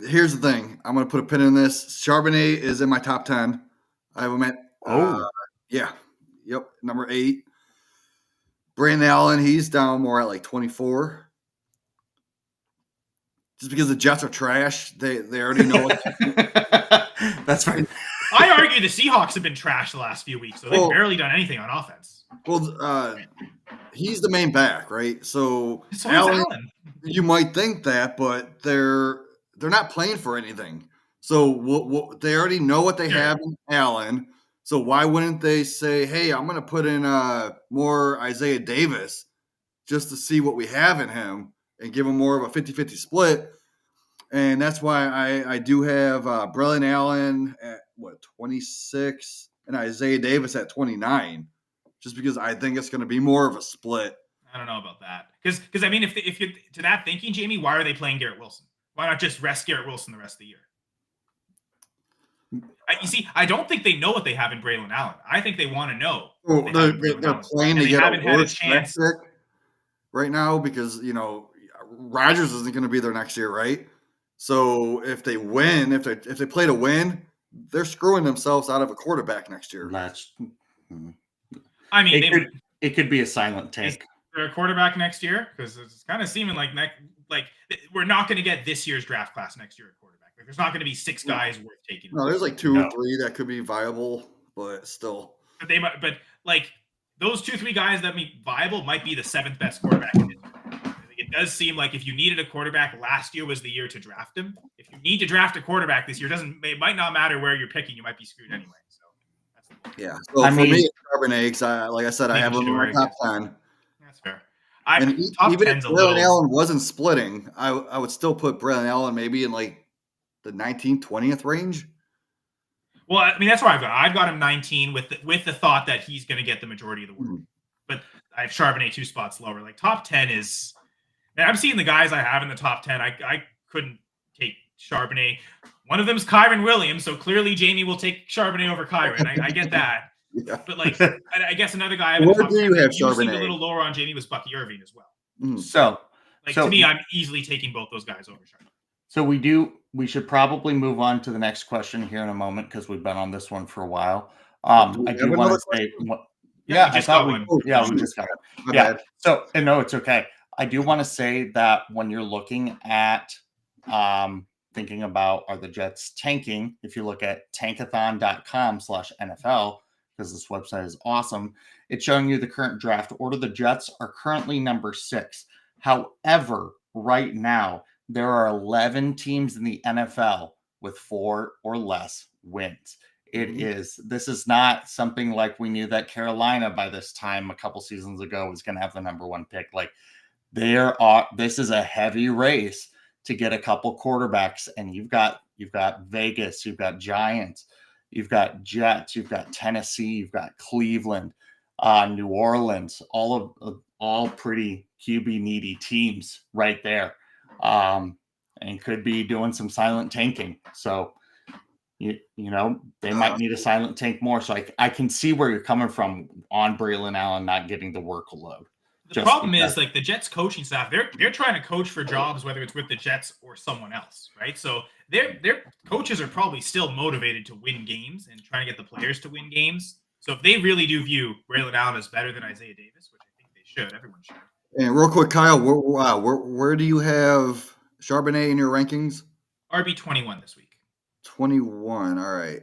here's the thing. I'm going to put a pin in this. Charbonnet is in my top 10. I have him at number 8. Brandon Allen, he's down more at like 24. Just because the Jets are trash, they already know it. That's right. I argue the Seahawks have been trash the last few weeks, so they've barely done anything on offense. Well, he's the main back, right? So Allen, you might think that, but they're not playing for anything. So they already know what they have in Allen. So why wouldn't they say, "Hey, I'm going to put in more Isaiah Davis just to see what we have in him"? And give him more of a 50-50 split. And that's why I do have Braylon Allen at, 26 and Isaiah Davis at 29, just because I think it's going to be more of a split. I don't know about that. Because I mean, if you're to that thinking, Jamie, why are they playing Garrett Wilson? Why not just rest Garrett Wilson the rest of the year? You see, I don't think they know what they have in Braylon Allen. I think they want to know. Well, they're playing to get a worse chance right now because, Rodgers isn't going to be there next year, right? So if they win, if they play to win, they're screwing themselves out of a quarterback next year. I mean, it could be a silent tank. Is there a quarterback next year? Because it's kind of seeming like we're not going to get this year's draft class next year at quarterback. Like, there's not going to be 6 guys worth taking. No, there's like 2 or 3 that could be viable, but still. But like those 2-3 guys that be viable might be the 7th best quarterback in history. It does seem like if you needed a quarterback, last year was the year to draft him. If you need to draft a quarterback this year, it might not matter where you're picking. You might be screwed anyway. So So for me, it's Charbonnet. Like I said, I have him in my top 10. That's fair. Even if Braylon Allen wasn't splitting, I would still put Braylon Allen maybe in like the 19th, 20th range. Well, I mean, that's where I've got him 19 with the thought that he's going to get the majority of the work. But I have Charbonnet 2 spots lower. Like top 10 is. And I'm seeing the guys I have in the top 10. I couldn't take Charbonnet. One of them is Kyron Williams, so clearly Jamie will take Charbonnet over Kyron. I get that. But like, I guess another guy. Where do you have Charbonnet? A little lower on Jamie was Bucky Irving as well. So to me, I'm easily taking both those guys over Charbonnet. So we should probably move on to the next question here in a moment because we've been on this one for a while. I do want to say, we just got it. Yeah. So no, it's okay. I do want to say that when you're looking at thinking about are the Jets tanking, if you look at tankathon.com/NFL, because this website is awesome, it's showing you the current draft order. The Jets are currently number 6. However, right now, there are 11 teams in the NFL with 4 or less wins. This is not something like we knew that Carolina by this time a couple seasons ago was going to have the number 1 pick. Like this is a heavy race to get a couple quarterbacks, and you've got Vegas, you've got Giants, you've got Jets, you've got Tennessee, you've got Cleveland, New Orleans, all pretty QB needy teams right there. And could be doing some silent tanking. So, they might need a silent tank more. So I can see where you're coming from on Braylon Allen not getting the workload. The problem is like the Jets coaching staff, they're trying to coach for jobs, whether it's with the Jets or someone else, right? So their coaches are probably still motivated to win games and trying to get the players to win games. So if they really do view Braylon Allen as better than Isaiah Davis, which I think they should, everyone should. And real quick, Kyle, where do you have Charbonnet in your rankings? RB 21 this week. 21. All right.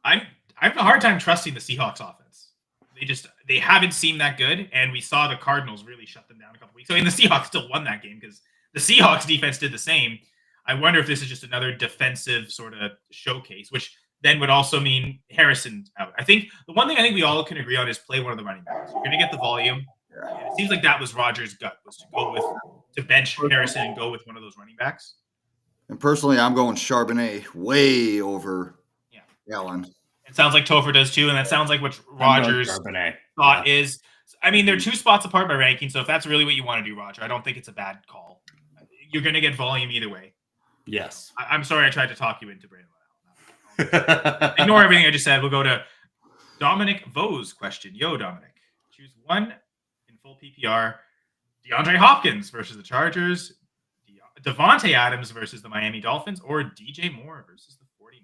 I have a hard time trusting the Seahawks offense. They haven't seemed that good, and we saw the Cardinals really shut them down a couple weeks ago. And the Seahawks still won that game because the Seahawks defense did the same. I wonder if this is just another defensive sort of showcase, which then would also mean Harrison's out. I think the one thing I think we all can agree on is play one of the running backs. You're going to get the volume. And it seems like that was Rodgers' gut, was to bench Harrison and go with one of those running backs. And personally, I'm going Charbonnet way over Allen. It sounds like Topher does too, and that sounds like what Rodgers' thought is. I mean, they're 2 spots apart by ranking, so if that's really what you want to do, Roger, I don't think it's a bad call. You're going to get volume either way. Yes. I'm sorry I tried to talk you into Braylon. Ignore everything I just said. We'll go to Dominic Vo's question. Yo, Dominic. Choose one in full PPR. DeAndre Hopkins versus the Chargers, Devontae Adams versus the Miami Dolphins, or DJ Moore versus the 49ers.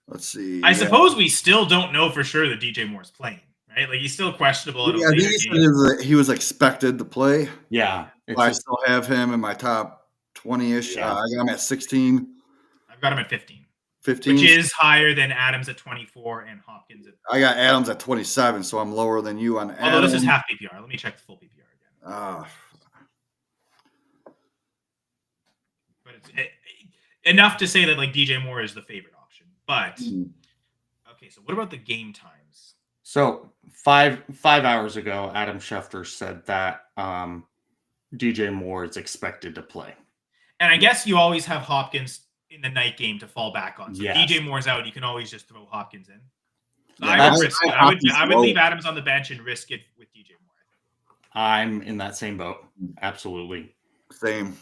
Let's see. I suppose we still don't know for sure that DJ Moore's playing, right? Like he's still questionable. Yeah, he was expected to play. Yeah. I still have him in my top 20-ish. Yeah. I got him at 16. I've got him at 15. 15. Which is higher than Adams at 24 and Hopkins at... I got Adams at 27, so I'm lower than you on Adams. Although this is half PPR. Let me check the full PPR again. But it's enough to say that like DJ Moore is the favorite option. But, okay, so what about the game times? So 5 hours ago, Adam Schefter said that DJ Moore is expected to play. And I guess you always have Hopkins in the night game to fall back on. So yes. if DJ Moore's out, you can always just throw Hopkins in. So Yeah, I would leave Adams on the bench and risk it with DJ Moore. I'm in that same boat. Absolutely. Same.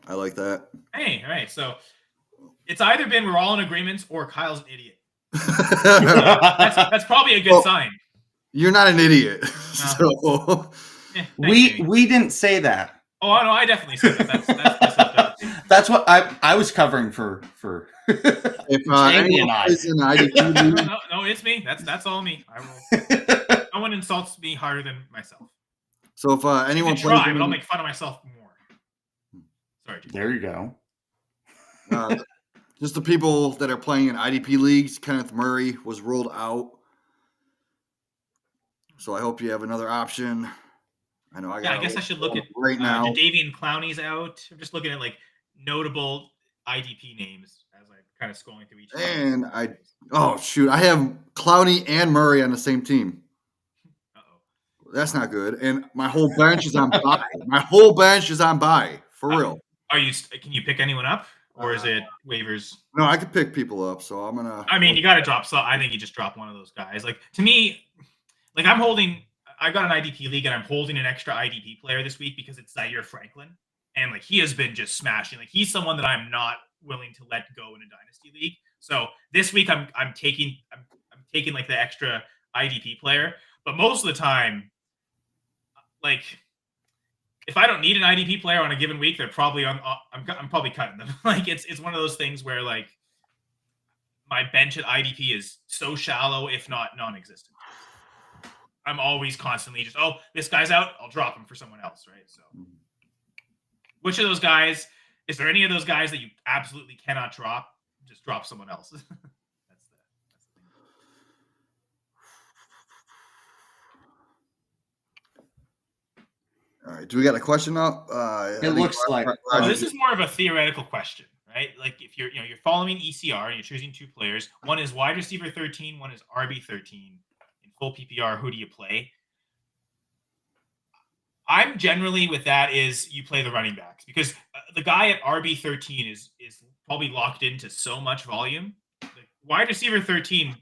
I like that. Hey, all right. So it's either been we're all in agreement or Kyle's an idiot. That's probably a good sign. You're not an idiot. So we didn't say that. Oh no, I definitely said that. That's what I was covering for. If anyone plays in IDP league, no, it's me. That's all me. I will. No one insults me harder than myself. So if anyone plays, but I'll make fun of myself more. Sorry. Jim. There you go. Just the people that are playing in IDP leagues, Kenneth Murray was ruled out. So I hope you have another option. I know. I guess I should look at right now. Davian Clowney's out. I'm just looking at like notable IDP names as I'm kind of scrolling through each. And I have Clowney and Murray on the same team. Uh-oh. That's not good. And my whole bench is on bye. My whole bench is on bye for real. Can you pick anyone up? Or is it waivers? No, I could pick people up, so I'm gonna. I mean, you got to drop. So I think you just drop one of those guys. Like to me, like I've got an IDP league, and I'm holding an extra IDP player this week because it's Zaire Franklin, and like he has been just smashing. Like he's someone that I'm not willing to let go in a dynasty league. So this week I'm taking like the extra IDP player, but most of the time, like. If I don't need an IDP player on a given week, they're probably I'm probably cutting them. Like it's one of those things where like my bench at IDP is so shallow, if not non-existent. I'm always constantly just, this guy's out, I'll drop him for someone else, right? So which of those guys, is there any of those guys that you absolutely cannot drop? Just drop someone else. That's the thing. All right. Do we got a question up? It looks like this is more of a theoretical question, right? Like if you're following ECR and you're choosing 2 players, one is wide receiver 13, one is RB 13 in full PPR. Who do you play? I'm generally with that is you play the running backs because the guy at RB 13 is probably locked into so much volume. Like wide receiver 13.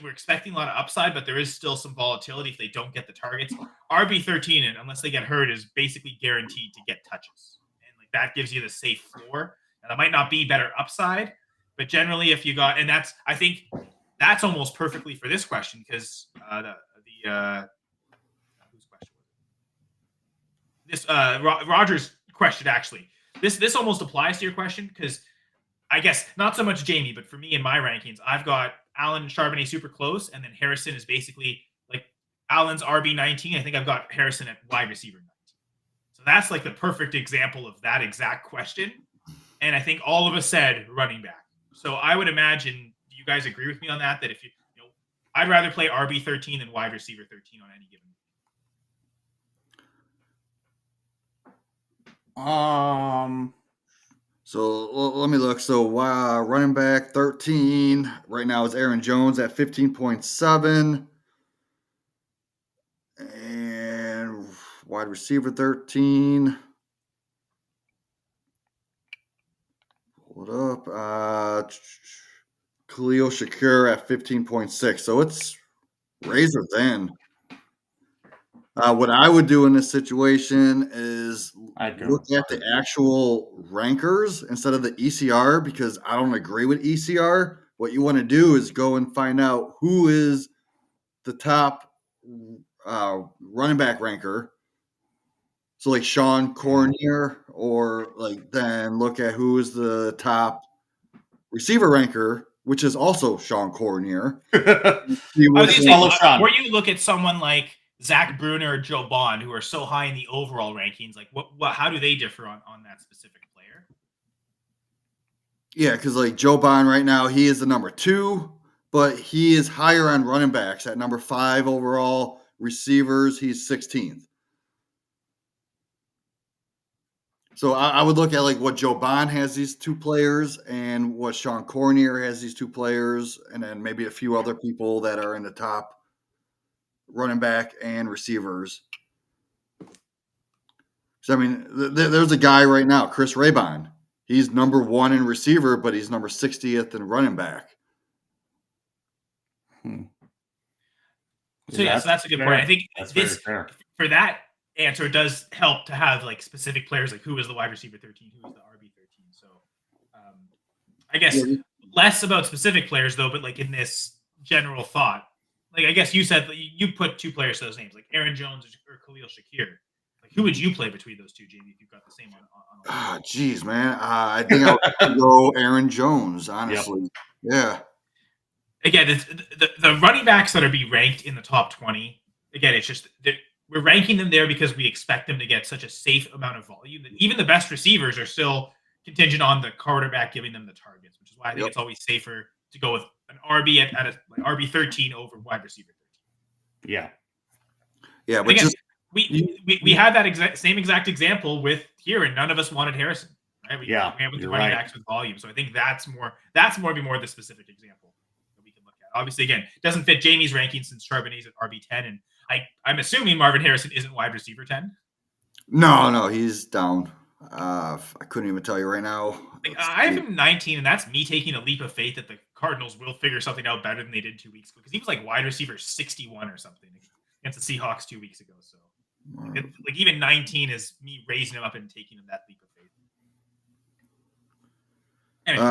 We're expecting a lot of upside, but there is still some volatility if they don't get the targets. RB 13, and unless they get hurt, is basically guaranteed to get touches, and like that gives you the safe floor. And that might not be better upside, but generally, if you got, and that's I think that's almost perfectly for this question because whose question was it? This Roger's question actually. This almost applies to your question because I guess not so much Jamie, but for me in my rankings, I've got Allen and Charbonnet super close, and then Harrison is basically like Allen's RB 19. I think I've got Harrison at wide receiver 19. So that's like the perfect example of that exact question. And I think all of us said running back. So I would imagine, do you guys agree with me on that? That if I'd rather play RB 13 than wide receiver 13 on any given week. So let me look. So running back 13 right now is Aaron Jones at 15.7. And wide receiver 13. Pull it up. Khalil Shakir at 15.6. So it's razor thin. What I would do in this situation is look at the actual rankers instead of the ECR because I don't agree with ECR. What you want to do is go and find out who is the top running back ranker. So like Sean Cornier, or like then look at who is the top receiver ranker, which is also Sean Cornier. Or you look at someone like Zach Bruner or Joe Bond, who are so high in the overall rankings, like how do they differ on that specific player? Yeah, because like Joe Bond right now, he is the number 2, but he is higher on running backs at number 5 overall. Receivers, he's 16th. So I would look at like what Joe Bond has these 2 players and what Sean Cornier has these 2 players, and then maybe a few other people that are in the top running back and receivers. So, I mean, there's a guy right now, Chris Raybon. He's number 1 in receiver, but he's number 60th in running back. So that's a good point. I think for that answer, it does help to have like specific players, like who is the wide receiver 13, who is the RB 13. So I guess less about specific players though, but like in this general thought, like I guess you said that you put 2 players to those names, like Aaron Jones or Khalil Shakir. Like who would you play between those 2, Jamie, if you've got the same on geez, man. I think I would go Aaron Jones, honestly. Yep. Yeah. Again, the running backs that are be ranked in the top 20, again, it's just we're ranking them there because we expect them to get such a safe amount of volume that even the best receivers are still contingent on the quarterback giving them the targets, which is why I think it's always safer to go with an RB at a RB 13 over wide receiver 13. Yeah. Yeah, but again, we had that same exact example with here, and none of us wanted Harrison. Right? We went with the running backs with volume. So I think that's more the specific example that we can look at. Obviously, again, it doesn't fit Jamie's ranking since Charbonnet's at RB 10, and I'm assuming Marvin Harrison isn't wide receiver 10. No, he's down. I couldn't even tell you right now. I have him 19, and that's me taking a leap of faith that the Cardinals will figure something out better than they did 2 weeks ago, because he was like wide receiver 61 or something against the Seahawks 2 weeks ago. So like even 19 is me raising him up and taking him that leap of faith. Anyway,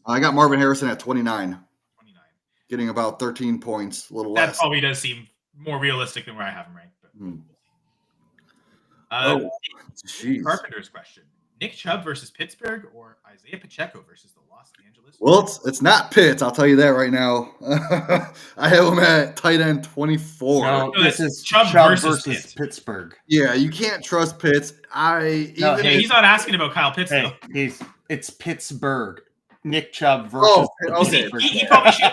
I got Marvin Harrison at 29. Getting about 13 points, a little less. That probably does seem more realistic than where I have him ranked. Carpenter's question: Nick Chubb versus Pittsburgh or Isaiah Pacheco versus the Los Angeles? Well, it's not Pitts. I'll tell you that right now. I have him at tight end 24. No, this is Chubb versus Pittsburgh. Yeah, you can't trust Pitts. He's not asking about Kyle Pitts though. It's Pittsburgh. Nick Chubb versus. He probably should.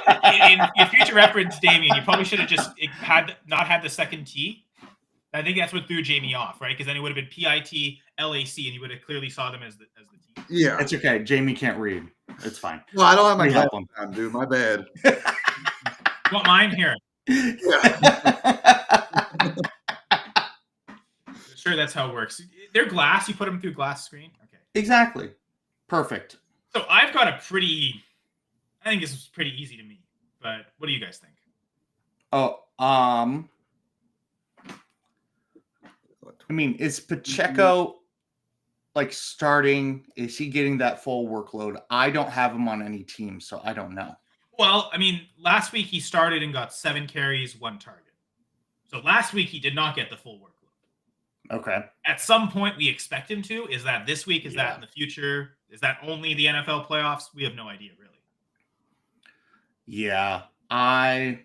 In future reference, Damien, you probably should have just not had the second T. I think that's what threw Jamie off, right? Because then it would have been PITLAC, and you would have clearly saw them as the T. Yeah, it's okay. Jamie can't read. It's fine. Well, I don't have my glasses on, dude. My bad. You want mine here? Sure, that's how it works. They're glass. You put them through glass screen. Okay. Exactly. Perfect. So I've got I think this is pretty easy to me, but what do you guys think? I mean, is Pacheco like starting? Is he getting that full workload? I don't have him on any team, so I don't know. Well, I mean, last week he started and got 7 carries, 1 target. So last week he did not get the full workload. Okay. At some point we expect him to. Is that this week? Is that in the future? Is that only the NFL playoffs? We have no idea, really. Yeah. Are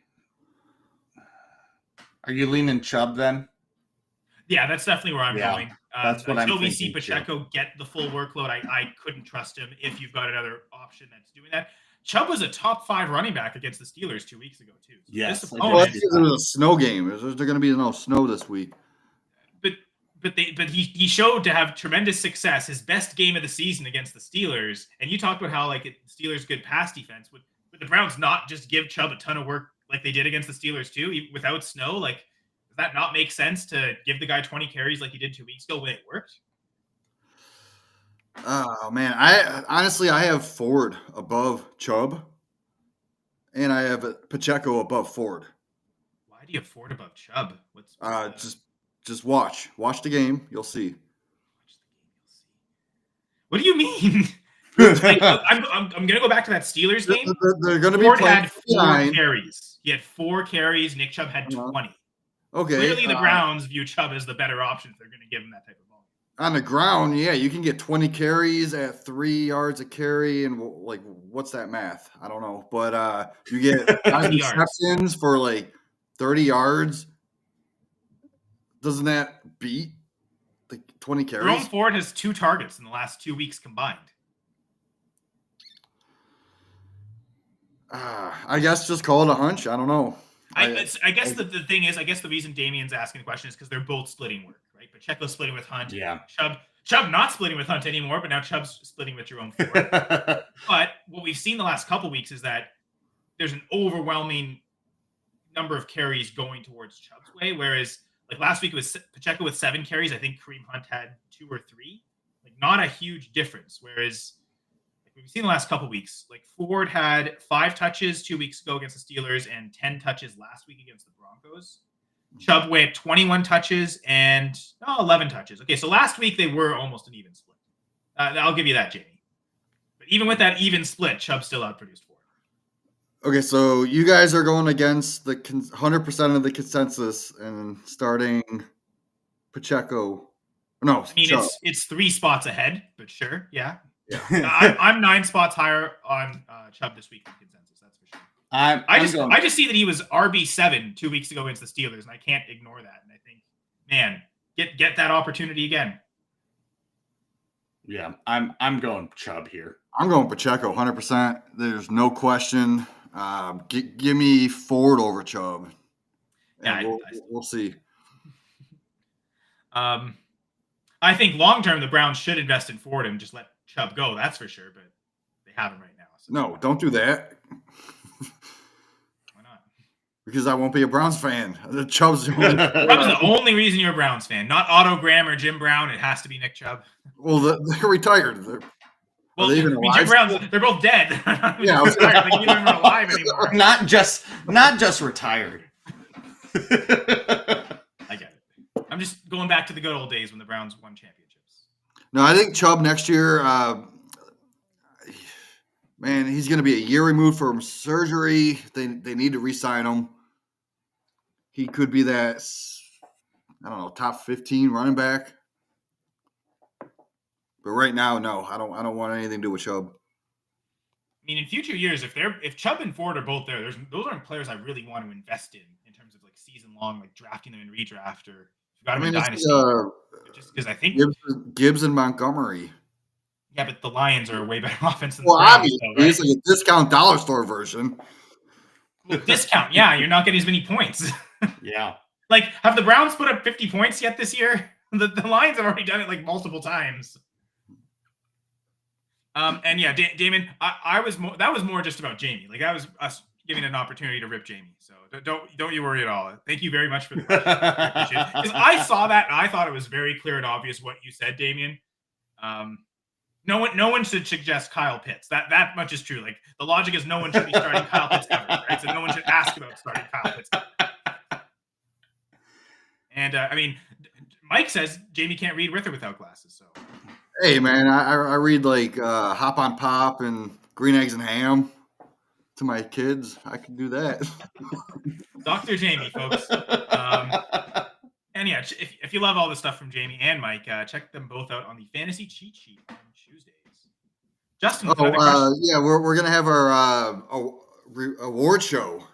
you leaning Chubb then? Yeah, that's definitely where I'm going. That's what until I'm we see thinking, Pacheco get the full workload, I couldn't trust him if you've got another option that's doing that. Chubb was a top 5 running back against the Steelers 2 weeks ago, too. So Yes, this I Well, opponent, that's because it was a snow game. There's going to be no snow this week. but he showed to have tremendous success. His best game of the season against the Steelers. And you talked about how like Steelers good pass defense. Would the Browns not just give Chubb a ton of work like they did against the Steelers too, without snow? Like, does that not make sense to give the guy 20 carries like he did 2 weeks ago when it worked? Oh man, I have Ford above Chubb, and I have Pacheco above Ford. Why do you have Ford above Chubb? Just watch the game. You'll see. What do you mean? Like, I'm gonna go back to that Steelers game. They're going to be Ford playing had 4 9. carries. He had 4 carries. Nick Chubb had 20. Okay. Clearly, the Browns view Chubb as the better option if they're going to give him that type of ball. On the ground, yeah, you can get 20 carries at 3 yards a carry, and like, what's that math? I don't know, but you get 5 receptions for like 30 yards. Doesn't that beat the 20 carries? Jerome Ford has 2 targets in the last 2 weeks combined. I guess just call it a hunch. I don't know. I guess the thing is, I guess the reason Damien's asking the question is because they're both splitting work, right? Pacheco's splitting with Hunt. Yeah. Chubb not splitting with Hunt anymore, but now Chubb's splitting with Jerome Ford. But what we've seen the last couple weeks is that there's an overwhelming number of carries going towards Chubb's way, whereas like last week it was Pacheco with 7 carries. I think Kareem Hunt had 2 or 3. Like not a huge difference. Whereas like we've seen the last couple weeks, like Ford had 5 touches 2 weeks ago against the Steelers and 10 touches last week against the Broncos. Chubb went 21 touches and 11 touches. Okay, so last week they were almost an even split. I'll give you that, Jamie. But even with that even split, Chubb still outproduced Ford. Okay, so you guys are going against the 100% of the consensus and starting Pacheco. No, I mean, Chubb. it's 3 spots ahead, but sure, yeah. I'm 9 spots higher on Chubb this week in consensus. That's for sure. I just see that he was RB7 2 weeks ago against the Steelers, and I can't ignore that. And I think, man, get that opportunity again. Yeah, I'm going Chubb here. I'm going Pacheco 100%. There's no question. Give me Ford over Chubb. Yeah, we'll see. I think long term the Browns should invest in Ford and just let Chubb go. That's for sure, but they haven't right now. So. No, don't do that. Why not? Because I won't be a Browns fan. Chubb's the only reason you're a Browns fan. Not Otto Graham or Jim Brown. It has to be Nick Chubb. Well, they're retired. Are they even alive? Jim Brown's, they're both dead. Yeah, retired. Like, neither of them are alive anymore. Not just retired. I get it. I'm just going back to the good old days when the Browns won championships. No, I think Chubb next year, man, he's going to be a year removed from surgery. They need to re-sign him. He could be that, I don't know, top 15 running back. But right now, no, I don't want anything to do with Chubb. I mean, in future years, if Chubb and Ford are both there, those aren't players I really want to invest in terms of like season long, like drafting them in redraft or got them in dynasty. Just because I think Gibbs and Montgomery. Yeah, but the Lions are a way better offense than the Browns. Obviously, though, right? It's like a discount dollar store version. Well, discount, yeah, you're not getting as many points. Yeah. Like, have the Browns put up 50 points yet this year? The Lions have already done it like multiple times. And yeah, Damon, I was more. That was more just about Jamie. Like that was us giving an opportunity to rip Jamie. So don't you worry at all. Thank you very much for the question. Because I saw that and I thought it was very clear and obvious what you said, Damien. No one should suggest Kyle Pitts. That much is true. Like the logic is no one should be starting Kyle Pitts ever, right? So no one should ask about starting Kyle Pitts. And I mean, Mike says Jamie can't read with or without glasses. So Hey, man, I read like Hop on Pop and Green Eggs and Ham to my kids. I can do that. Dr. Jamie, folks. And yeah, if you love all the stuff from Jamie and Mike, check them both out on the Fantasy Cheat Sheet on Tuesdays. Justin, with another question. Yeah, we're gonna have our award show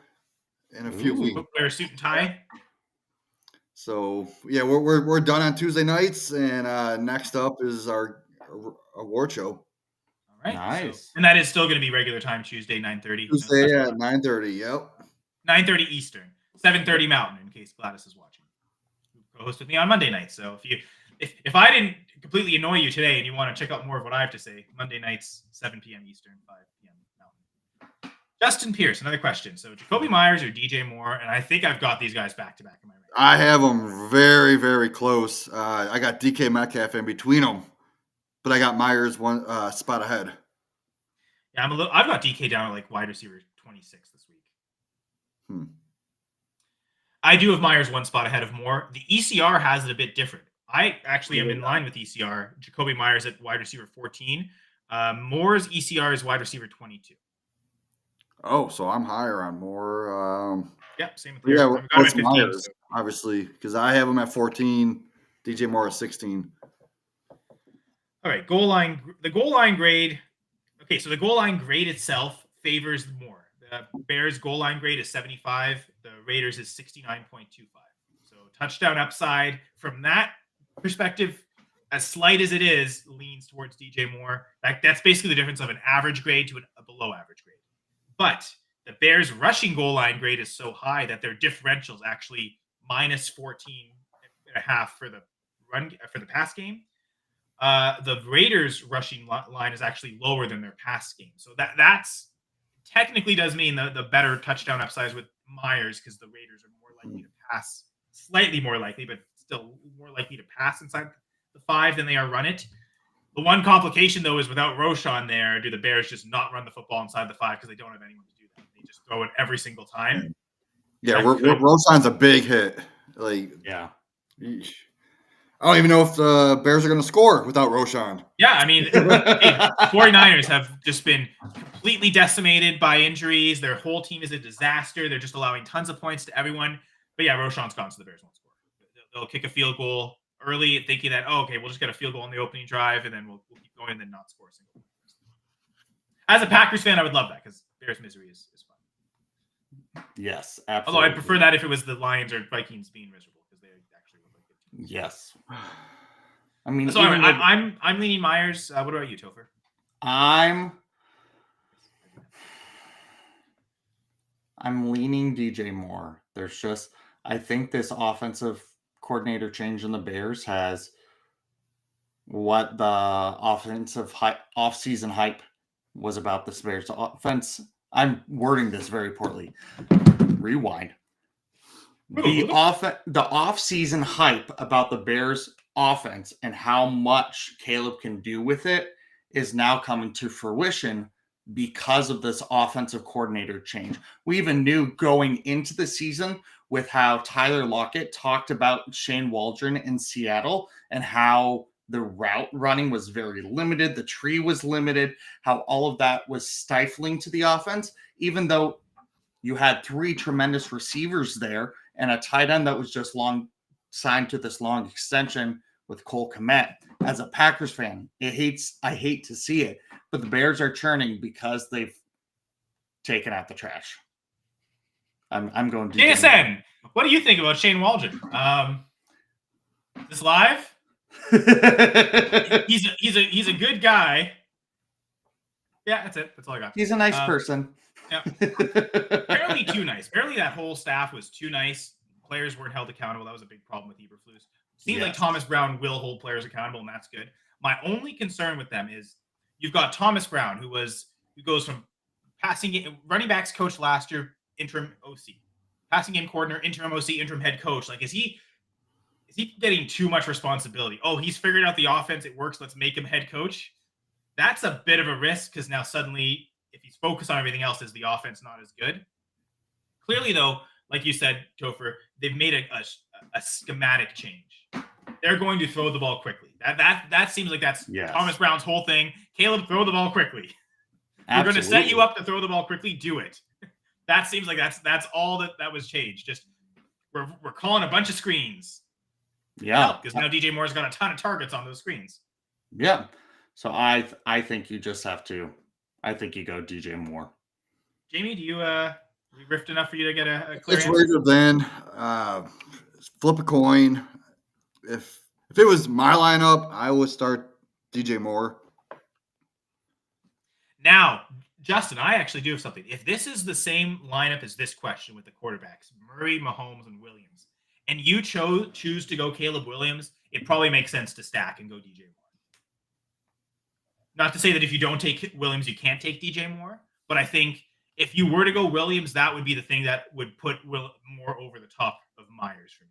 in a few weeks. Wear a suit and tie. So yeah, we're done on Tuesday nights, and next up is our award show. All right, Nice. and that is still going to be regular time, Tuesday, 9:30. Tuesday at 9:30. Yep. 9:30 Eastern, 7:30 Mountain. In case Gladys is watching, co-host with me on Monday nights. So if I didn't completely annoy you today and you want to check out more of what I have to say, Monday nights, 7 p.m. Eastern, 5 p.m. Mountain. Justin Pierce, another question. So Jacoby Myers or DJ Moore, and I think I've got these guys back to back. Am I right? I have them very, very close. I got DK Metcalf in between them, but I got Myers one spot ahead. Yeah, I've got DK down at like wide receiver 26 this week. I do have Myers one spot ahead of Moore. The ECR has it a bit different. I actually am in line with ECR. Jacoby Myers at wide receiver 14. Moore's ECR is wide receiver 22. Oh, so I'm higher on Moore. Yep, same with yeah. Myers, Myers, obviously, because I have him at 14. DJ Moore at 16. All right, goal line. The goal line grade. Okay, so the goal line grade itself favors Moore. The Bears' goal line grade is 75. The Raiders is 69.25. So touchdown upside from that perspective, as slight as it is, leans towards DJ Moore. That's basically the difference of an average grade to a below average grade. But the Bears' rushing goal line grade is so high that their differential is actually minus 14.5 for the pass game. The Raiders' rushing line is actually lower than their pass game. So that's technically does mean the better touchdown upsides with Myers, because the Raiders are more likely to pass, slightly more likely, but still more likely to pass inside the 5 than they are run it. The one complication, though, is without Roschon there, do the Bears just not run the football inside the 5 because they don't have anyone to do that? They just throw it every single time. Yeah, Roschon's a big hit. Yeah. I don't even know if the Bears are going to score without Roschon. Yeah, I mean, 49ers have just been completely decimated by injuries. Their whole team is a disaster. They're just allowing tons of points to everyone. But yeah, Roschon's gone, so the Bears won't score. They'll kick a field goal early, thinking that, okay, we'll just get a field goal on the opening drive, and then we'll keep going and then not score a single point. As a Packers fan, I would love that, because Bears misery is fun. Yes, absolutely. Although I'd prefer that if it was the Lions or Vikings being miserable, because they actually look like good teams. Yes. I mean, so I'm leaning Myers. What about you, Topher? I'm leaning DJ Moore. I think this offensive coordinator change in the Bears has what the offensive off-season hype was about this Bears offense. I'm wording this very poorly. Rewind. The off-season hype about the Bears offense and how much Caleb can do with it is now coming to fruition because of this offensive coordinator change. We even knew going into the season with how Tyler Lockett talked about Shane Waldron in Seattle and how the route running was very limited, the tree was limited, how all of that was stifling to the offense, even though you had 3 tremendous receivers there and a tight end that was just signed to this long extension with Cole Kmet. As a Packers fan, I hate to see it, but the Bears are churning because they've taken out the trash. I'm going to JSN. What do you think about Shane Waldron? Is this live? he's a good guy. Yeah, that's it. That's all I got. He's a nice person. Yeah. Apparently too nice. Apparently that whole staff was too nice. Players weren't held accountable. That was a big problem with Eberflus. Seems like Thomas Brown will hold players accountable, and that's good. My only concern with them is you've got Thomas Brown, who goes from running backs coach last year, interim OC, passing game coordinator, interim OC, interim head coach. Like, is he getting too much responsibility? Oh, he's figured out the offense. It works. Let's make him head coach. That's a bit of a risk, because now suddenly, if he's focused on everything else, is the offense not as good? Clearly, though, like you said, Topher, they've made a schematic change. they're going to throw the ball quickly. That seems like that's Thomas Brown's whole thing. Caleb, throw the ball quickly. We're going to set you up to throw the ball quickly. Do it. That seems like that's all that was changed. Just we're calling a bunch of screens. Yeah, because now DJ Moore's got a ton of targets on those screens. Yeah, so I think you just have to. I think you go DJ Moore. Jamie, do you we riffed enough for you to get a clear It's answer? razor then. Flip a coin. If it was my lineup, I would start DJ Moore. Now, Justin, I actually do have something. If this is the same lineup as this question with the quarterbacks, Murray, Mahomes, and Williams, and you choose to go Caleb Williams, it probably makes sense to stack and go DJ Moore. Not to say that if you don't take Williams, you can't take DJ Moore, but I think if you were to go Williams, that would be the thing that would put Moore over the top of Myers for me.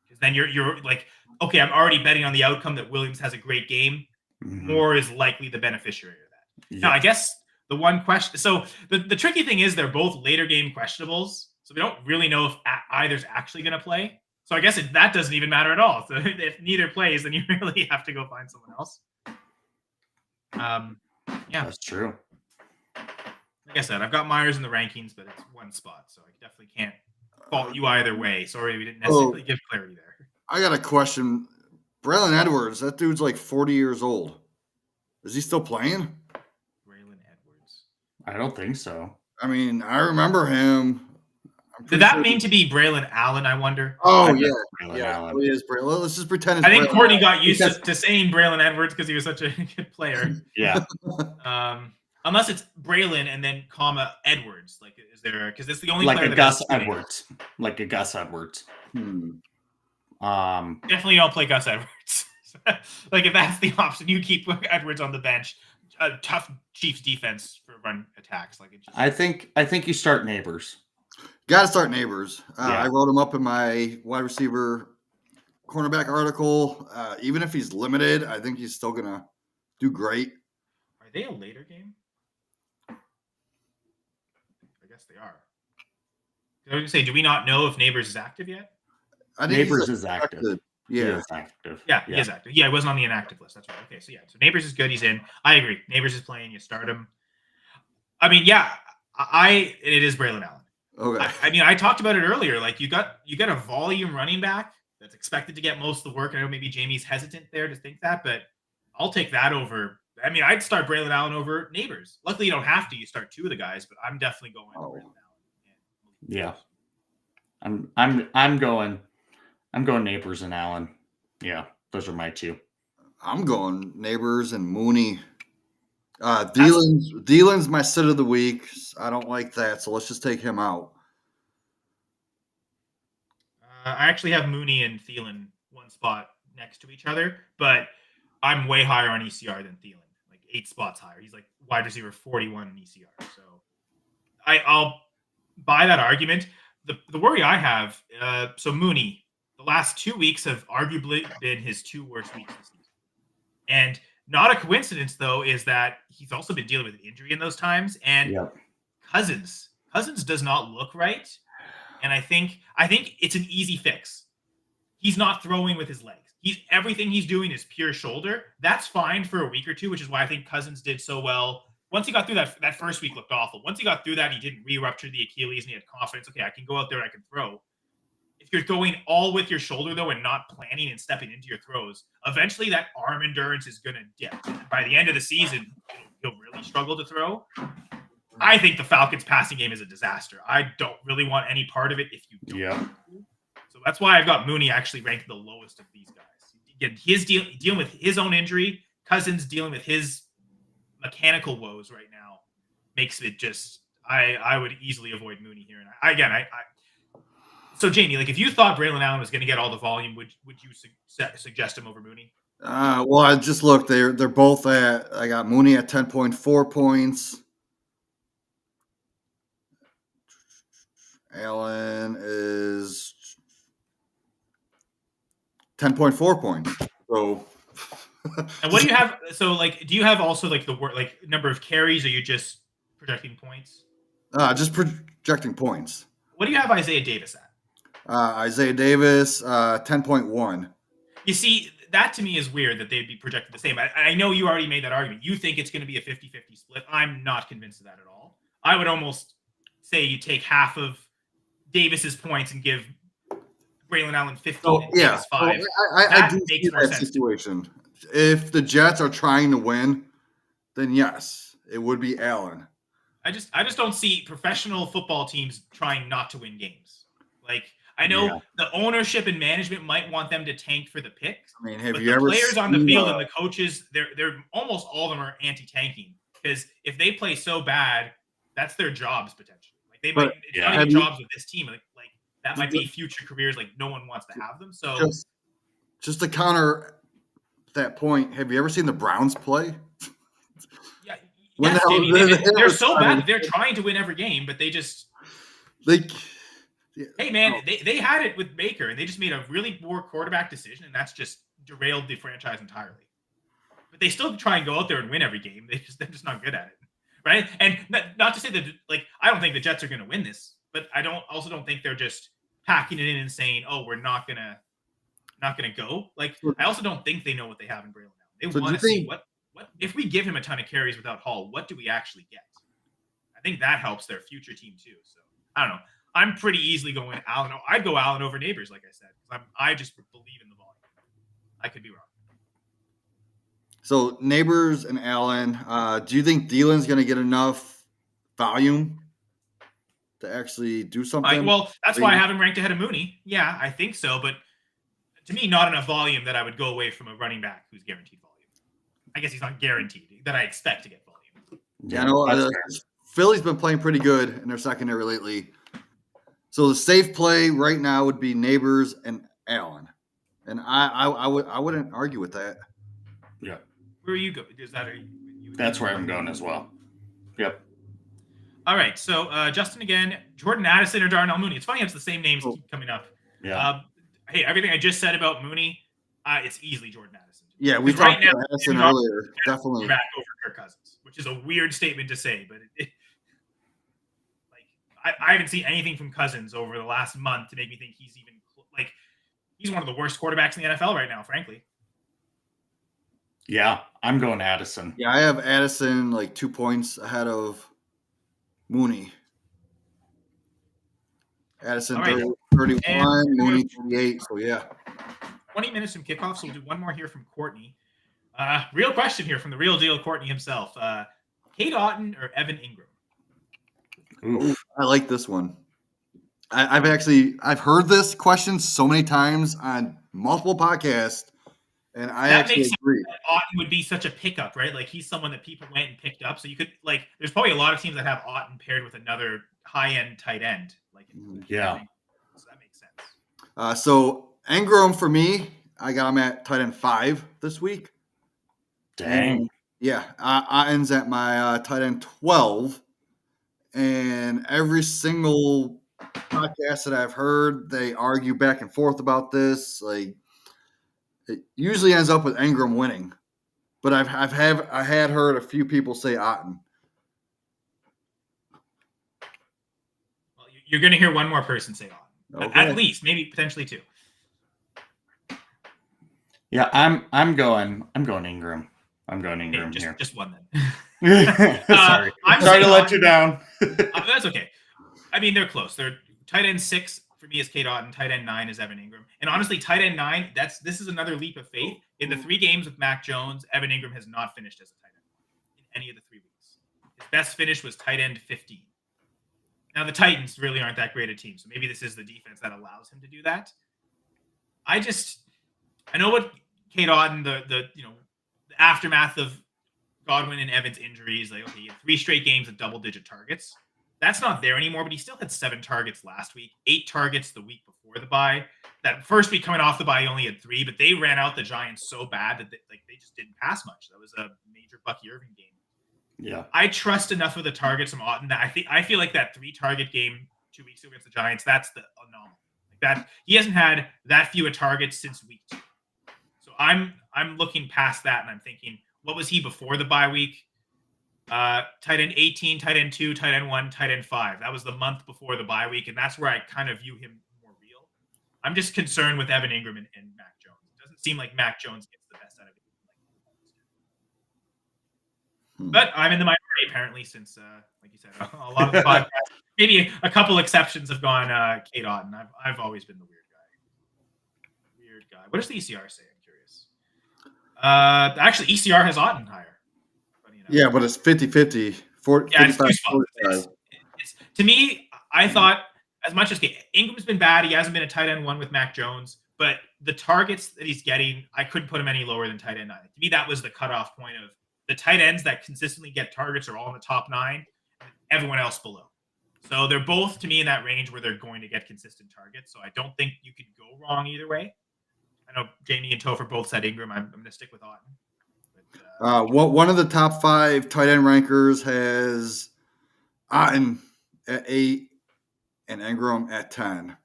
Because then you're like, okay, I'm already betting on the outcome that Williams has a great game. Moore is likely the beneficiary of that. Yeah. Now, I guess the one question, so the tricky thing is they're both later game questionables, so we don't really know if either's actually going to play. So I guess that doesn't even matter at all. So if neither plays, then you really have to go find someone else. Yeah, that's true. Like I said, I've got Myers in the rankings, but it's one spot, so I definitely can't fault you either way. Sorry, we didn't necessarily give clarity there. I got a question. Braylon Edwards, that dude's like 40 years old. Is he still playing? Braylon Edwards. I don't think so. I mean, I remember him. Did that mean to be Braylon Allen, I wonder? Oh, yeah. Allen. He is Braylon. Let's just pretend it's I think Braylon Courtney Allen. got used to saying Braylon Edwards because he was such a good player. Yeah. Unless it's Braylon and then comma Edwards. Like, is there, because it's the only like player a Gus Edwards. Like a Gus Edwards. Definitely don't play Gus Edwards. Like, if that's the option, you keep Edwards on the bench. A tough Chiefs defense for run attacks. Like, it just... I think you start Neighbors. Got to start Neighbors. I wrote him up in my wide receiver cornerback article. Even if he's limited, I think he's still going to do great. Are they a later game? I guess they are. I was going to say, do we not know if Neighbors is active yet? I think Neighbors is active. Yeah. He is active. Yeah, he is active. Yeah, he wasn't on the inactive list. That's right. Okay, so yeah. So Neighbors is good. He's in. I agree. Neighbors is playing. You start him. I mean, yeah, it is Braylon Allen. Okay. I mean, I talked about it earlier. Like, you got a volume running back that's expected to get most of the work. I know maybe Jamie's hesitant there to think that, but I'll take that over. I mean, I'd start Braylon Allen over Neighbors. Luckily, you don't have to. You start two of the guys, but I'm definitely going Braylon Allen. Yeah. I'm going Neighbors and Allen. Yeah, those are my two. I'm going Neighbors and Mooney. Dielen's my sit of the week. I don't like that, so let's just take him out. I actually have Mooney and Thielen one spot next to each other, but I'm way higher on ECR than Thielen, like 8 spots higher. He's like wide receiver 41 in ECR. So I'll buy that argument. The worry I have, so Mooney, the last 2 weeks have arguably been his 2 worst weeks this season. And not a coincidence, though, is that he's also been dealing with an injury in those times. And Cousins does not look right. And I think it's an easy fix. He's not throwing with his legs. Everything he's doing is pure shoulder. That's fine for a week or two, which is why I think Cousins did so well. Once he got through that first week looked awful. Once he got through that, he didn't re-rupture the Achilles and he had confidence. Okay, I can go out there and I can throw. If you're going all with your shoulder, though, and not planning and stepping into your throws, eventually that arm endurance is going to dip. And by the end of the season, he'll really struggle to throw. I think the Falcons' passing game is a disaster. I don't really want any part of it if you don't. Yeah. So that's why I've got Mooney actually ranked the lowest of these guys. Again, his dealing with his own injury, Cousins dealing with his mechanical woes right now makes it just I would easily avoid Mooney here. And so Jamie, like if you thought Braylon Allen was going to get all the volume, would you suggest him over Mooney? Well, I just looked. They're both at. I got Mooney at 10.4 points. Allen is 10.4 points. So. And what do you have? So, like, do you have also like the number of carries? Or are you just projecting points? Just projecting points. What do you have Isaiah Davis at? Isaiah Davis, 10.1. You see, that to me is weird that they'd be projected the same. I know you already made that argument. You think it's going to be a 50-50 split. I'm not convinced of that at all. I would almost say you take half of Davis's points and give Braylon Allen 15 and Davis 5. I do see that situation. If the Jets are trying to win, then yes, it would be Allen. I just don't see professional football teams trying not to win games. Like, I know the ownership and management might want them to tank for the picks. I mean, have but you the ever players on the seen, field and the coaches, they're almost all of them are anti-tanking, because if they play so bad, that's their jobs potentially. Like they might, it's not even jobs with this team. Like that might be future careers. Like no one wants to have them. So just to counter that point, have you ever seen the Browns play? Yeah, yes, Jamie, they're so bad. They're trying to win every game, but they just hey man, they had it with Baker, and they just made a really poor quarterback decision, and that's just derailed the franchise entirely. But they still try and go out there and win every game. They're just not good at it, right? And not to say that, like, I don't think the Jets are going to win this, but I also don't think they're just packing it in and saying, "Oh, we're not gonna go." Like, I also don't think they know what they have in Braylon Allen. They want to see what if we give him a ton of carries without Hall, what do we actually get? I think that helps their future team too. So I don't know. I'm pretty easily going Allen. I'd go Allen over Neighbors, like I said. I just believe in the volume. I could be wrong. So Neighbors and Allen, do you think Thielen's going to get enough volume to actually do something? Well, that's why I have him ranked ahead of Mooney. Yeah, I think so. But to me, not enough volume that I would go away from a running back who's guaranteed volume. I guess he's not guaranteed, that I expect to get volume. Yeah, I know. Philly's been playing pretty good in their secondary lately. So the safe play right now would be Neighbors and Allen, and I wouldn't argue with that. Yeah. Where are you going? That's where I'm going as well. Yep. All right. So Justin again, Jordan Addison or Darnell Mooney. It's funny, it's the same names keep coming up. Yeah. Hey, everything I just said about Mooney, it's easily Jordan Addison. Yeah, we talked about Addison earlier. Definitely back over Kirk Cousins, which is a weird statement to say, but I haven't seen anything from Cousins over the last month to make me think he's even he's one of the worst quarterbacks in the NFL right now, frankly. Yeah, I'm going Addison. Yeah, I have Addison like 2 points ahead of Mooney. Addison 31, Mooney 38. So yeah. 20 minutes from kickoff, so we'll do one more here from Courtney. Real question here from the real deal Courtney himself. Cade Otton or Evan Ingram? Oof. I like this one. I've heard this question so many times on multiple podcasts, and I actually agree. Otton would be such a pickup, right? Like he's someone that people went and picked up. So you could there's probably a lot of teams that have Otton paired with another high-end tight end. Yeah. So that makes sense. So Ingram for me, I got him at tight end 5 this week. Dang. Yeah, Otton's at my tight end 12. And every single podcast that I've heard, they argue back and forth about this. Like, it usually ends up with Ingram winning, but I had heard a few people say Otton. Well, you're going to hear one more person say Otton, okay. At least, maybe potentially 2. Yeah, I'm going Ingram. I'm going Ingram here. Just one then. Sorry. I'm sorry to let you down. That's okay. I mean, they're close. They're tight end 6 for me is Cade Otton. Tight end 9 is Evan Ingram. And honestly, tight end 9, this is another leap of faith. In the 3 games with Mac Jones, Evan Ingram has not finished as a tight end in any of the 3 weeks. His best finish was tight end 15. Now the Titans really aren't that great a team, so maybe this is the defense that allows him to do that. I know what Cade Otton, the aftermath of Godwin and Evans injuries, like, okay, he had 3 straight games of double-digit targets. That's not there anymore, but he still had 7 targets last week, 8 targets the week before the bye. That first week coming off the bye, he only had 3, but they ran out the Giants so bad that they just didn't pass much. That was a major Bucky Irving game. Yeah, I trust enough of the targets from Otton that I feel like that 3-target game 2 weeks ago against the Giants, that's the anomaly. Like that, he hasn't had that few targets since week 2. So I'm looking past that and I'm thinking, what was he before the bye week? Tight end 18, tight end 2, tight end 1, tight end 5. That was the month before the bye week, and that's where I kind of view him more real. I'm just concerned with Evan Ingram and Mac Jones. It doesn't seem like Mac Jones gets the best out of it. But I'm in the minority apparently, since, like you said, a lot of the podcasts, maybe a couple exceptions have gone Kate Otten. I've always been the weird guy. What does the ECR say? I'm curious. Actually, ECR has Otten higher. Funny enough. Yeah, but it's 50-50. Yeah, it's 2 spots. It's, to me, I thought as much as Ingram's been bad, he hasn't been a tight end 1 with Mac Jones, but the targets that he's getting, I couldn't put him any lower than tight end 9. To me, that was the cutoff point of the tight ends that consistently get targets are all in the top 9, and everyone else below. So they're both, to me, in that range where they're going to get consistent targets. So I don't think you could go wrong either way. I know Jamie and Topher both said Ingram. I'm going to stick with Otten. One of the top 5 tight end rankers has Otten at 8 and Ingram at 10. And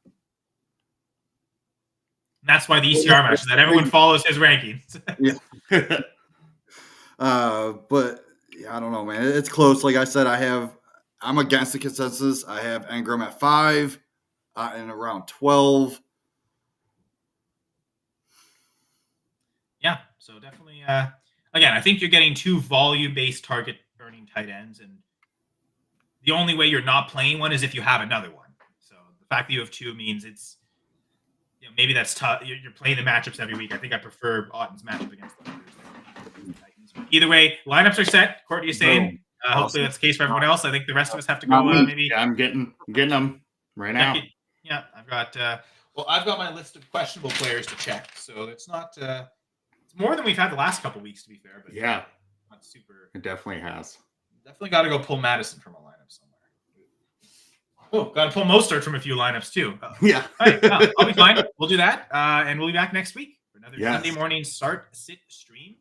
that's why the ECR match is that everyone follows his rankings. Yeah. But yeah, I don't know, man. It's close. Like I said, I'm against the consensus. I have Ingram at 5, and around 12. Yeah, so definitely. Again, I think you're getting 2 volume-based target earning tight ends, and the only way you're not playing one is if you have another one. So the fact that you have 2 means it's, maybe that's tough. You're playing the matchups every week. I think I prefer Otten's matchup against the Titans. But either way, lineups are set. Courtney is saying. Hopefully that's the case for everyone else. I think the rest of us have to go. Maybe I'm getting them right now. Yeah, I've got. I've got my list of questionable players to check. So it's not. It's more than we've had the last couple weeks, to be fair. But yeah, not super. It definitely has. Definitely got to go pull Madison from a lineup somewhere. Oh, got to pull Mostert from a few lineups too. Yeah. All right, I'll be fine. We'll do that, and we'll be back next week for another Sunday morning start sit stream.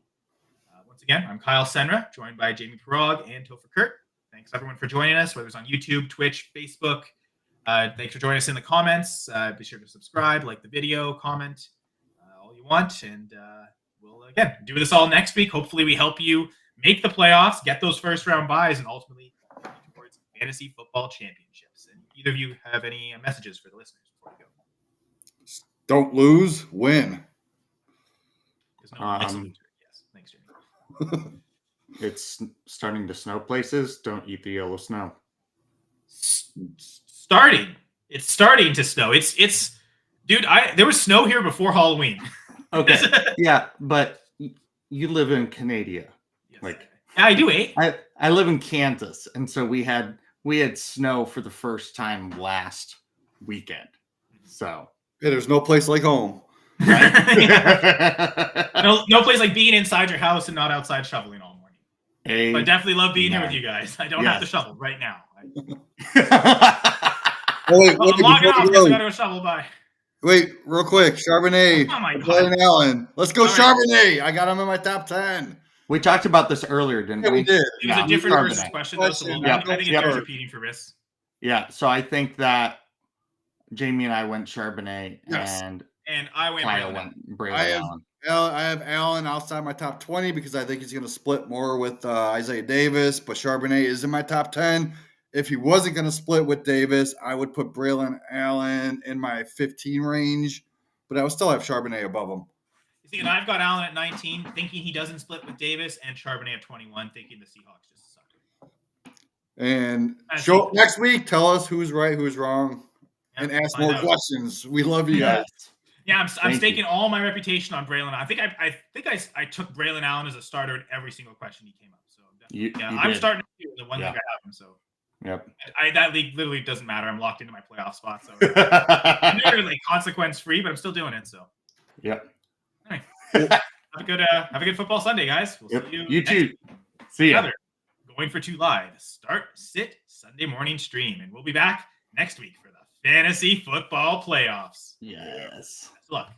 Once again, I'm Kyle Senra, joined by Jamie Perog and Topher Kurt. Thanks everyone for joining us, whether it's on YouTube, Twitch, Facebook. Thanks for joining us in the comments. Be sure to subscribe, like the video, comment all you want, and we'll again do this all next week. Hopefully, we help you make the playoffs, get those first round buys, and ultimately towards fantasy football championships. And either of you have any messages for the listeners before we go? Don't lose, win. There's no yes. Thanks, Jamie. It's starting to snow places. Don't eat the yellow snow. Starting. It's starting to snow. It's dude, there was snow here before Halloween. Okay. Yeah, but you live in Canada. Yes, like yeah, I do, eh? I live in Kansas, and so we had snow for the first time last weekend. So yeah, there's no place like home. Right? no place like being inside your house and not outside shoveling all morning. So I definitely love being here with you guys. I don't have to shovel right now. Wait, I'm logging off because I got to go shovel by. Wait, real quick. Charbonnet. Oh my God. Brandon Allen. Let's go, Charbonnet. I got him in my top 10. We talked about this earlier, didn't we? We did. It was a different versus question, though, so I think it's just repeating for risks. Yeah, so I think that Jamie and I went Charbonnet, and I went Kyle went Braylon Allen. I have Allen outside my top 20 because I think he's going to split more with Isaiah Davis, but Charbonnet is in my top 10. If he wasn't going to split with Davis, I would put Braylon Allen in my 15 range, but I would still have Charbonnet above him. You see, and I've got Allen at 19, thinking he doesn't split with Davis, and Charbonnet at 21, thinking the Seahawks just suck. And next week, tell us who's right, who's wrong, and ask more questions. We love you guys. Yeah, I'm staking all my reputation on Braylon. I think I took Braylon Allen as a starter in every single question he came up. So I'm starting to do the one league I have him. So that league literally doesn't matter. I'm locked into my playoff spot. So I'm doing it consequence free, but I'm still doing it. So all right. Have a good football Sunday, guys. We'll see you. You too. See ya. Going for 2 live start sit Sunday morning stream, and we'll be back next week for the fantasy football playoffs. Yes. Best of luck.